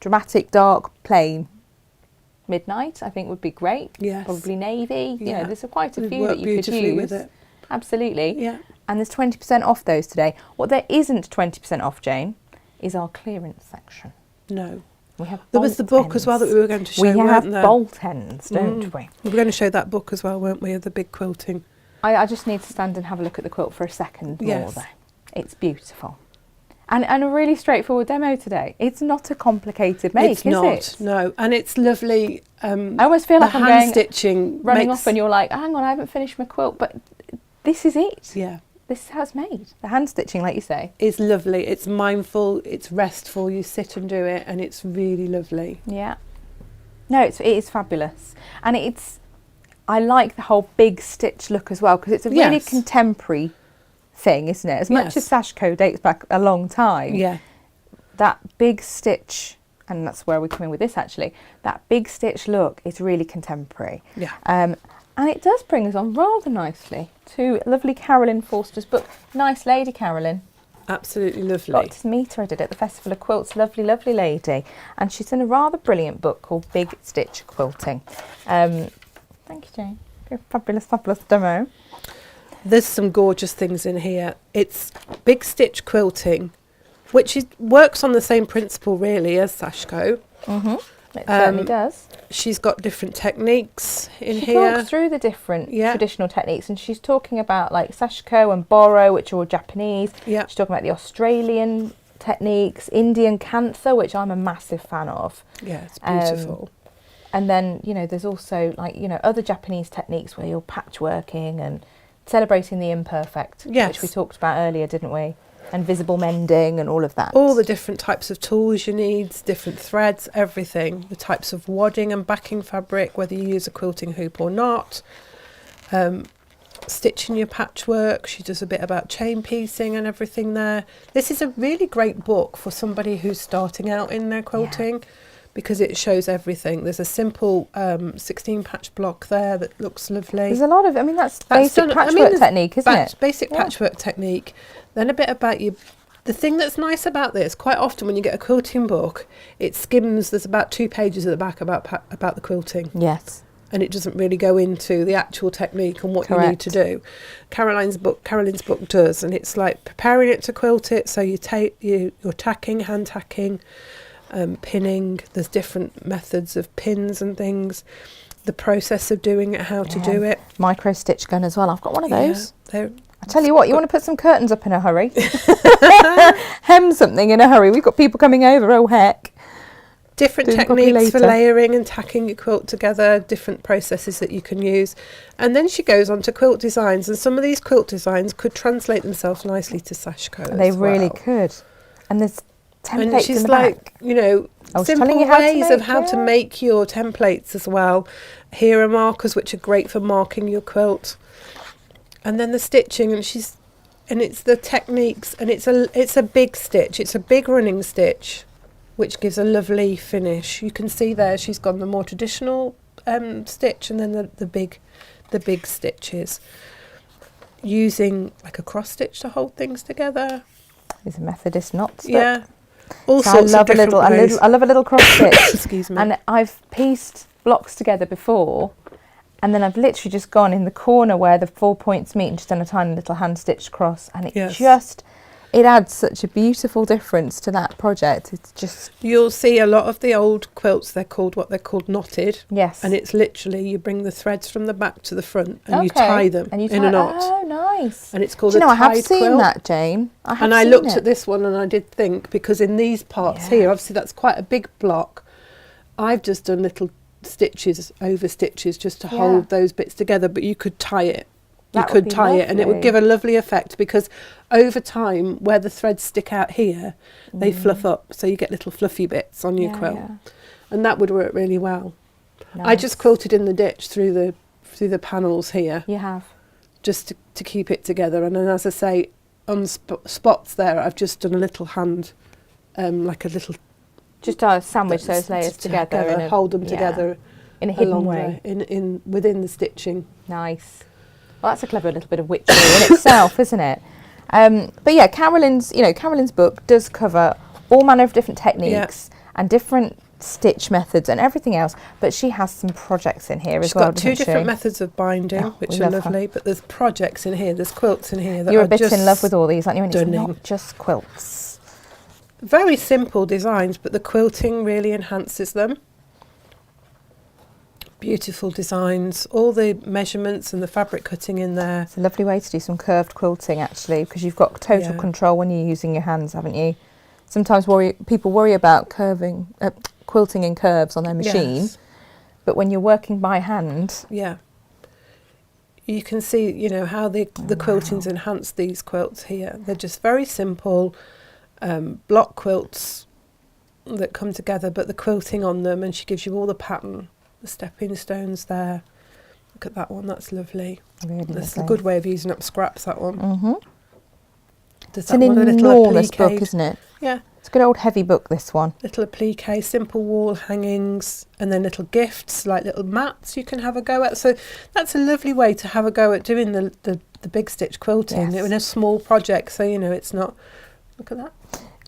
dramatic, dark plain. Midnight, I think, would be great. Yes. Probably navy. You know, there's quite a It'd few work that you could beautifully use. with it. Absolutely. Yeah. And there's 20% off those today. What there isn't 20% off, Jane, is our clearance section. No. We have there was the book as well that we were going to show, weren't there? Bolt ends, don't we? We were going to show that book as well, weren't we, of the big quilting. I just need to stand and have a look at the quilt for a second more, though. It's beautiful. And a really straightforward demo today. It's not a complicated make, is it? It's not, no. And it's lovely. I always feel like I'm hand stitching running off and you're like, hang on, I haven't finished my quilt. But this is it. Yeah. This is how it's made. The hand stitching, like you say. It's lovely. It's mindful. It's restful. You sit and do it and it's really lovely. Yeah. No, it is fabulous. And I like the whole big stitch look as well, because it's a really contemporary thing, isn't it? As much as Sashco dates back a long time. Yeah. That big stitch, and that's where we come in with this actually, that big stitch look is really contemporary. Yeah. And it does bring us on rather nicely to lovely Carolyn Forster's book. Nice lady, Carolyn. Absolutely lovely. Got to meet her, I did, at the Festival of Quilts. Lovely, lovely lady. And she's in a rather brilliant book called Big Stitch Quilting. Thank you, Jane. For a fabulous, fabulous demo. There's some gorgeous things in here. It's Big Stitch Quilting, which works on the same principle really as Sashco. It certainly does. She's got different techniques in she here. She talks through the different traditional techniques, and she's talking about like Sashco and Borrow, which are all Japanese. Yeah. She's talking about the Australian techniques, Indian Cantha, which I'm a massive fan of. Yeah, it's beautiful. And then, you know, there's also like, you know, other Japanese techniques where you're patchworking and celebrating the imperfect, which we talked about earlier, didn't we? And visible mending and all of that. All the different types of tools you need, different threads, everything. The types of wadding and backing fabric, whether you use a quilting hoop or not. Stitching your patchwork. She does a bit about chain piecing and everything there. This is a really great book for somebody who's starting out in their quilting, because it shows everything. There's a simple 16 patch block there that looks lovely. There's a lot of, that's basic patchwork technique, isn't it? Basic patchwork technique. Then a bit about you. The thing that's nice about this, quite often when you get a quilting book, it skims, there's about 2 pages at the back about the quilting. Yes. And it doesn't really go into the actual technique and what you need to do. Carolyn's book does, and it's like preparing it to quilt it. So you're tacking, hand tacking, pinning. There's different methods of pins and things. The process of doing it, how to do it. Micro stitch gun as well. I've got one of those. Yeah, I tell you what, you want to put some curtains up in a hurry. Hem something in a hurry. We've got people coming over, oh heck. Different techniques for layering and tacking your quilt together, different processes that you can use. And then she goes on to quilt designs, and some of these quilt designs could translate themselves nicely to Sashco. They really could. And there's templates and she's in the like, back. you know, simple ways of how to make your templates as well. Here are markers which are great for marking your quilt. And then the stitching, and it's the techniques, and it's a big stitch. It's a big running stitch, which gives a lovely finish. You can see there she's gone the more traditional stitch, and then the big stitches, using like a cross stitch to hold things together. There's a Methodist knot stuck. Yeah, all sorts of different ways. I love a little cross stitch. Excuse me. And I've pieced blocks together before, and then I've literally just gone in the corner where the 4 points meet and just done a tiny little hand stitched cross, and it adds such a beautiful difference to that project. It's just... You'll see a lot of the old quilts, they're called knotted. Yes. And it's literally, you bring the threads from the back to the front and you tie them in a knot. Oh, nice. And it's called a tied quilt. I have seen that, Jane. I looked at this one and I did think, because in these parts here, obviously that's quite a big block. I've just done little stitches over stitches just to hold those bits together, but you could tie it. You could tie it and it would give a lovely effect, because over time where the threads stick out here, they fluff up, so you get little fluffy bits on your quilt. And that would work really well. Nice. I just quilted in the ditch through the panels here. You have. Just to keep it together. And then, as I say, on spots there I've just done a little hand, like a little... Just sandwich those layers together. Hold them together. In a hidden way. Within the stitching. Nice. Well, that's a clever little bit of witchery in itself, isn't it? But yeah, Carolyn's book does cover all manner of different techniques and different stitch methods and everything else, but she has some projects in here as well. She's got two different methods of binding, which are lovely, but there's projects in here, there's quilts in here that You're a bit in love with all these, aren't you? And stunning. it's not just quilts. Very simple designs, but the quilting really enhances them. Beautiful designs, all the measurements and the fabric cutting in there. It's a lovely way to do some curved quilting, actually, because you've got total control when you're using your hands, haven't you? Sometimes people worry about quilting in curves on their machine, but when you're working by hand, you can see, how the quilting's enhanced these quilts here. They're just very simple block quilts that come together, but the quilting on them, and she gives you all the pattern. The stepping stones there. Look at that one, that's lovely. Really that's lovely. a good way of using up scraps, that one. Mm-hmm. It's an enormous book, isn't it? Yeah. It's a good old heavy book, this one. Little applique, simple wall hangings, and then little gifts, like little mats you can have a go at. So that's a lovely way to have a go at doing the big stitch quilting in a small project. So, it's not... Look at that.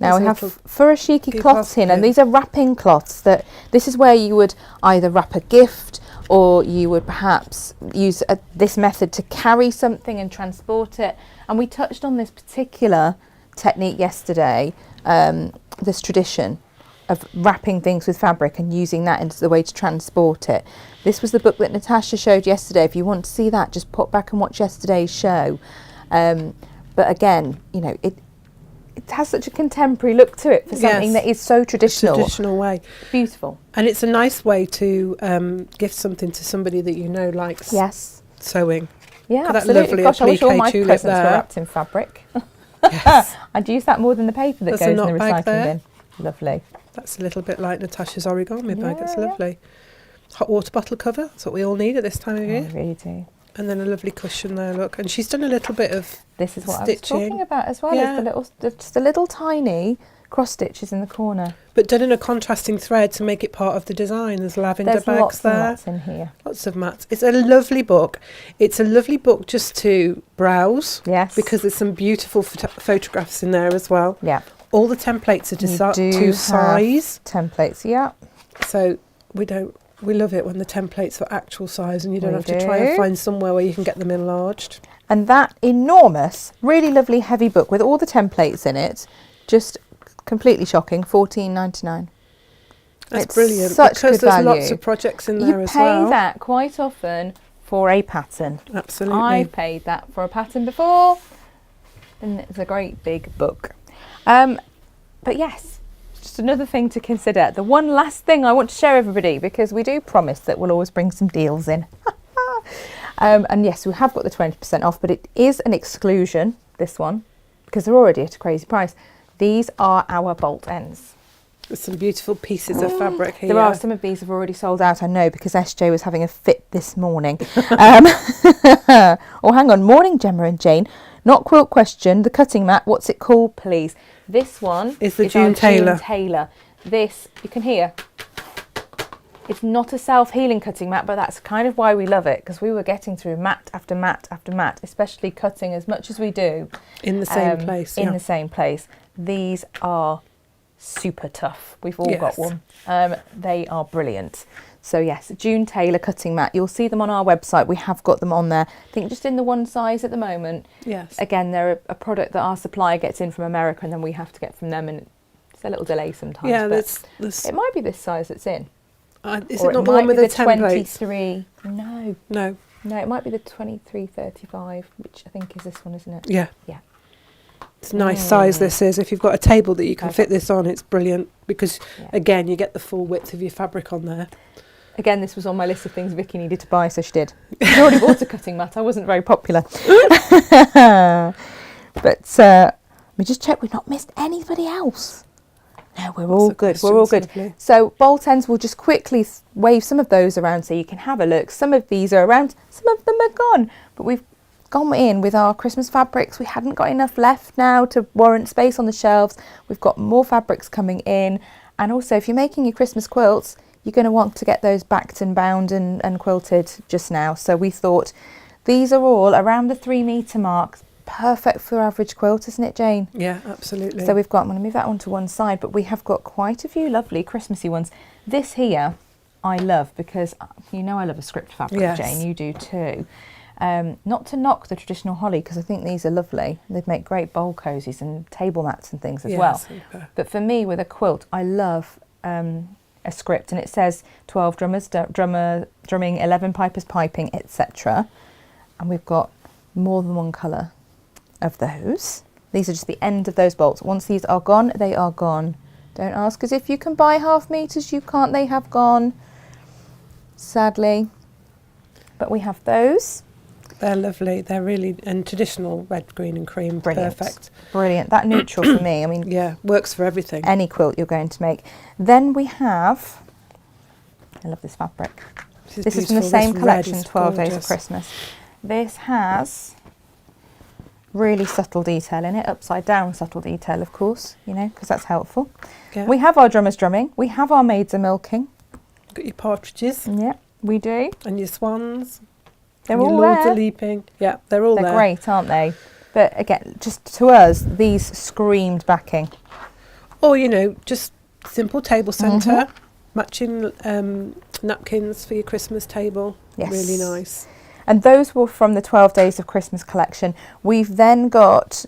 Now we have Furoshiki cloths here, and these are wrapping cloths. This is where you would either wrap a gift, or you would perhaps use this method to carry something and transport it. And we touched on this particular technique yesterday, this tradition of wrapping things with fabric and using that as the way to transport it. This was the book that Natasha showed yesterday. If you want to see that, just pop back and watch yesterday's show. But again, it has such a contemporary look to it for something that is so traditional. It's a traditional way. Beautiful. And it's a nice way to gift something to somebody that likes sewing. Yeah, Look at absolutely. That lovely Gosh, I wish all my tulip presents were there. wrapped in fabric. Yes. I'd use that more than the paper that goes in the recycling bin. Lovely. That's a little bit like Natasha's origami bag. It's lovely. Hot water bottle cover. That's what we all need at this time of year. I really do. And then a lovely cushion there, look. And she's done a little bit of This is what stitching. I was talking about as well, just the little tiny cross stitches in the corner. But done in a contrasting thread to make it part of the design. There's lavender bags there. There's lots in here. Lots of mats. It's a lovely book. It's a lovely book just to browse. Yes. Because there's some beautiful photographs in there as well. Yeah. All the templates are to size. Templates, yeah. So we love it when the templates are actual size and you don't have to try and find somewhere where you can get them enlarged. And that enormous, really lovely heavy book with all the templates in it, just completely shocking, $14.99. That's brilliant, such because good there's value. lots of projects in there as well. You pay that quite often for a pattern. Absolutely. I've paid that for a pattern before, and it's a great big book. But yes, just another thing to consider. The one last thing I want to show everybody, because we do promise that we'll always bring some deals in. And yes, we have got the 20% off, but it is an exclusion, this one, because they're already at a crazy price. These are our bolt ends. There's some beautiful pieces of fabric here. There are. Some of these have already sold out, I know, because SJ was having a fit this morning. Oh, hang on. Morning, Gemma and Jane. Not quilt question. The cutting mat. What's it called, please? This one is the June Taylor. June Taylor. This, you can hear. It's not a self-healing cutting mat, but that's kind of why we love it, because we were getting through mat after mat after mat, especially cutting as much as we do. In the same place. In the same place. These are super tough. We've all got one. They are brilliant. So yes, June Taylor cutting mat. You'll see them on our website. We have got them on there. I think just in the one size at the moment. Yes. Again, they're a product that our supplier gets in from America, and then we have to get from them, and it's a little delay sometimes. Yeah, but this it might be this size it's in. Is it not the one with the templates? 23. No, it might be the 2335, which I think is this one, isn't it? Yeah. Yeah. It's a nice size this is. If you've got a table that you can fit this on, it's brilliant, because again, you get the full width of your fabric on there. Again, this was on my list of things Vicky needed to buy, so she did. She'd already bought a cutting mat. I wasn't very popular. But let me just check we've not missed anybody else. No, we're all good. We're all good. Lovely. So bolt ends, we'll just quickly wave some of those around so you can have a look. Some of these are around, some of them are gone, but we've gone in with our Christmas fabrics. We hadn't got enough left now to warrant space on the shelves. We've got more fabrics coming in, and also if you're making your Christmas quilts, you're going to want to get those backed and bound and quilted just now. So we thought these are all around the 3 metre mark. Perfect for average quilt, isn't it, Jane? Yeah, absolutely. So we've got, I'm going to move that one to one side, but we have got quite a few lovely Christmassy ones. This here I love, because you know I love a script fabric, Jane, you do too. Not to knock the traditional holly, because I think these are lovely. They'd make great bowl cozies and table mats and things as well. Super. But for me, with a quilt, I love a script, and it says 12 drummers, drumming, 11 pipers piping, etc. And we've got more than one colour of those. These are just the end of those bolts. Once these are gone, they are gone. Don't ask us if you can buy half meters. You can't. They have gone, sadly. But we have those. They're lovely. They're really, and traditional red, green and cream. Brilliant. Perfect. Brilliant. That neutral for me. I mean, yeah, works for everything. Any quilt you're going to make. Then we have, I love this fabric. This is from the same collection, 12 Days of Christmas. This has really subtle detail in it, upside down subtle detail, of course, you know, because that's helpful. Yeah. We have our drummers drumming. We have our maids are milking. Got your partridges. Yeah, we do. And your swans. They're and all your lords there. Are leaping. Yeah, they're all there. They're great, aren't they? But again, just to us, these screamed backing. Or, you know, just simple table centre, matching napkins for your Christmas table. Yes. Really nice. And those were from the 12 Days of Christmas collection. We've then got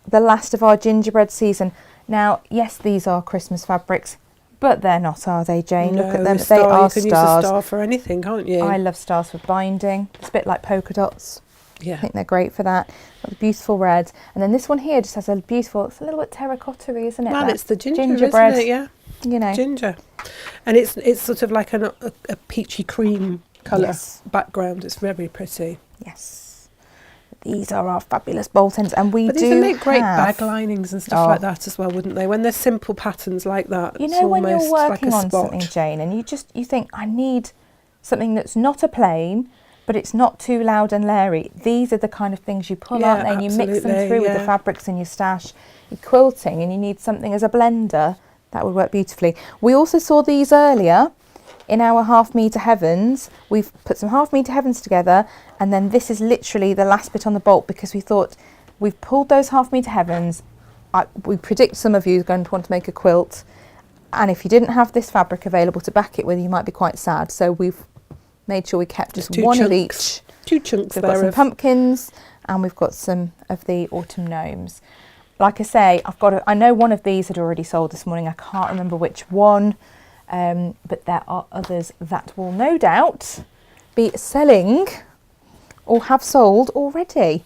the last of our gingerbread season. Now, yes, these are Christmas fabrics, but they're not, are they, Jane? No, look at them. They are you can stars. Use a star for anything, can't you? I love stars for binding. It's a bit like polka dots. Yeah. I think they're great for that. Got the beautiful red. And then this one here just has a beautiful, it's a little bit terracotta-y, isn't it? Well, it's the gingerbread, isn't it? Yeah. You know. Ginger. And it's sort of like a peachy cream colour background. It's very pretty. Yes. These are our fabulous bolt ends, and but these would make great bag linings and stuff like that as well, wouldn't they? When there's simple patterns like that. You know, when you're working on something, Jane, and you think, I need something that's not a plain, but it's not too loud and leery. These are the kind of things you pull, aren't they? And you mix them through with the fabrics in your stash. You're quilting, and you need something as a blender. That would work beautifully. We also saw these earlier in our half metre heavens. We've put some half metre heavens together, and then this is literally the last bit on the bolt, because we thought we've pulled those half metre heavens. We predict some of you are going to want to make a quilt, and if you didn't have this fabric available to back it with, you might be quite sad. So we've made sure we kept just one of each. 2 chunks. So we've got some pumpkins, and we've got some of the autumn gnomes. Like I say, I know one of these had already sold this morning. I can't remember which one. but there are others that will no doubt be selling or have sold already.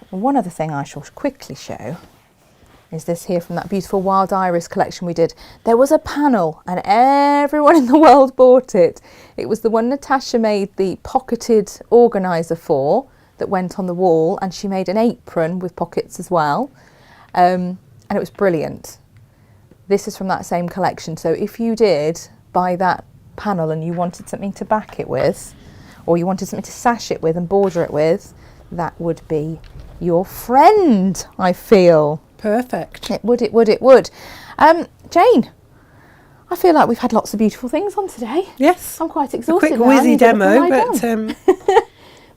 One other thing I shall quickly show is this here from that beautiful Wild Iris collection we did. There was a panel and everyone in the world bought it. It was the one Natasha made the pocketed organiser for that went on the wall, and she made an apron with pockets as well, and it was brilliant. This is from that same collection, so if you did buy that panel and you wanted something to back it with, or you wanted something to sash it with and border it with, that would be your friend, I feel. Perfect. It would, it would, it would. Jane, I feel like we've had lots of beautiful things on today. Yes. I'm quite exhausted. A quick whizzy demo, but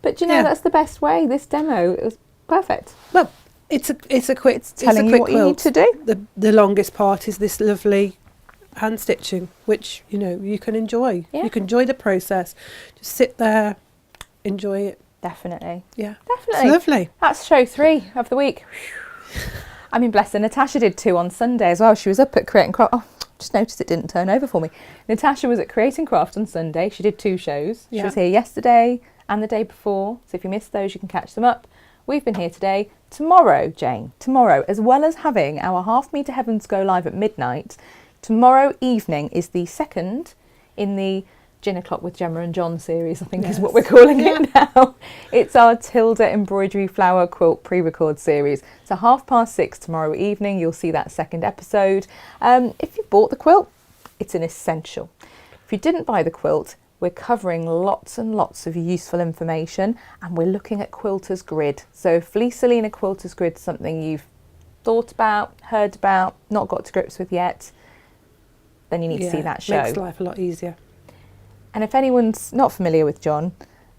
but you know, that's the best way. This demo, it was perfect. Well, it's a quick. It's telling you what you need to do. The longest part is this lovely hand stitching, which you can enjoy. Yeah. You can enjoy the process. Just sit there, enjoy it. Definitely. Yeah. Definitely. It's lovely. That's show 3 of the week. I mean, bless her. Natasha did 2 on Sunday as well. She was up at Create and Craft. Oh, just noticed it didn't turn over for me. Natasha was at Create and Craft on Sunday. She did 2 shows. She was here yesterday and the day before. So if you missed those, you can catch them up. We've been here today. Tomorrow, Jane, as well as having our Half Metre Heavens go live at midnight, tomorrow evening is the second in the Gin O'Clock with Gemma and John series, I think is what we're calling it now. It's our Tilda Embroidery Flower Quilt pre-record series. So 6:30 tomorrow evening, you'll see that second episode. If you bought the quilt, it's an essential. If you didn't buy the quilt, we're covering lots and lots of useful information, and we're looking at Quilter's Grid. So if Fleecelina Quilter's Grid is something you've thought about, heard about, not got to grips with yet, then you need to see that show. Makes life a lot easier. And if anyone's not familiar with John,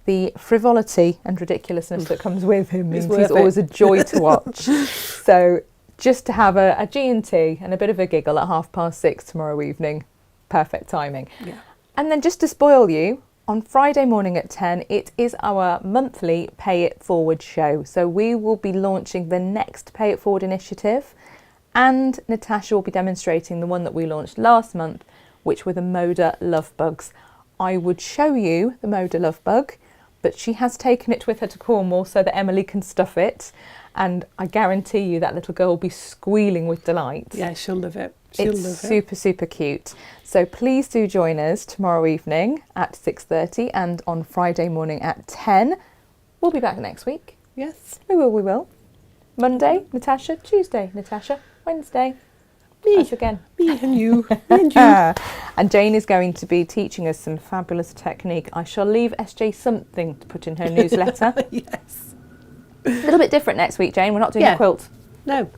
the frivolity and ridiculousness that comes with him means he's always a joy to watch. So just to have a G&T and a bit of a giggle at 6:30 tomorrow evening, perfect timing. Yeah. And then just to spoil you, on Friday morning at 10, it is our monthly Pay It Forward show. So we will be launching the next Pay It Forward initiative, and Natasha will be demonstrating the one that we launched last month, which were the Moda Love Bugs. I would show you the Moda Love Bug, but she has taken it with her to Cornwall so that Emily can stuff it, and I guarantee you that little girl will be squealing with delight. Yeah, she'll love it. It's super, super cute. So please do join us tomorrow evening at 6:30 and on Friday morning at 10. We'll be back next week. Yes. We will. Monday, Natasha. Tuesday, Natasha. Wednesday, me again. Me and you. And Jane is going to be teaching us some fabulous technique. I shall leave SJ something to put in her newsletter. Yes. A little bit different next week, Jane. We're not doing a quilt. No.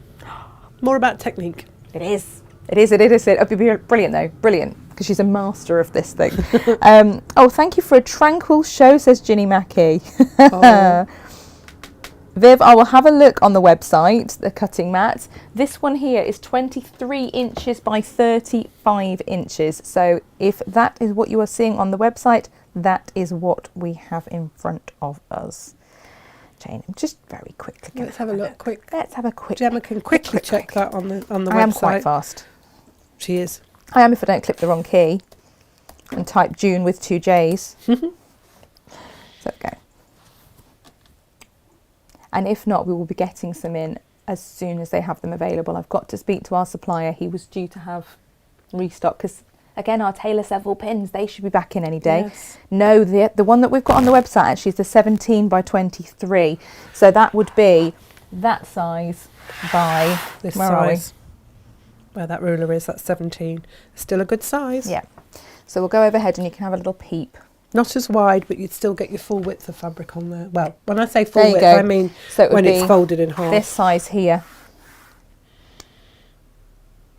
More about technique. It is. It'll be brilliant though. Brilliant. Because she's a master of this thing. Thank you for a tranquil show, says Ginny Mackie. Oh. Viv, I will have a look on the website, the cutting mat. This one here is 23 inches by 35 inches. So if that is what you are seeing on the website, that is what we have in front of us. Jane, I'm just very quickly. Let's have a look. Let's have a quick. Gemma can quickly check that on the website. I am quite fast. She is. I am if I don't clip the wrong key and type June with 2 J's. So go. And if not, we will be getting some in as soon as they have them available. I've got to speak to our supplier. He was due to have restock because, again, our Taylor Seville pins, they should be back in any day. Yes. No, the one that we've got on the website actually is the 17 by 23. So that would be that size by this size. Where that ruler is, that's 17. Still a good size. Yeah. So we'll go overhead and you can have a little peep. Not as wide, but you'd still get your full width of fabric on there. Well, when I say full width, I mean when it's folded in half. This size here.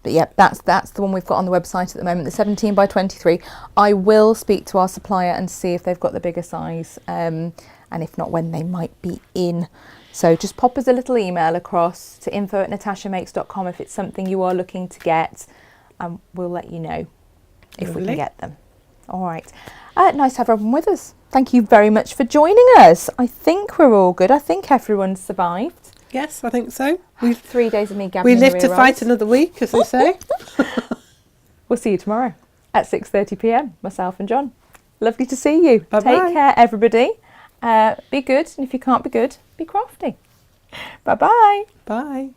But yeah, that's the one we've got on the website at the moment, the 17 by 23. I will speak to our supplier and see if they've got the bigger size, and if not, when they might be in. So just pop us a little email across to info@natashamakes.com if it's something you are looking to get, and we'll let you know if we can get them. All right. Nice to have everyone with us. Thank you very much for joining us. I think we're all good. I think everyone's survived. Yes, I think so. 3 days of me gabbing. We live to fight another week, as they say. We'll see you tomorrow. at 6:30 p.m, myself and John. Lovely to see you. Bye-bye. Take care, everybody. Be good, and if you can't be good, be crafty. Bye-bye. Bye.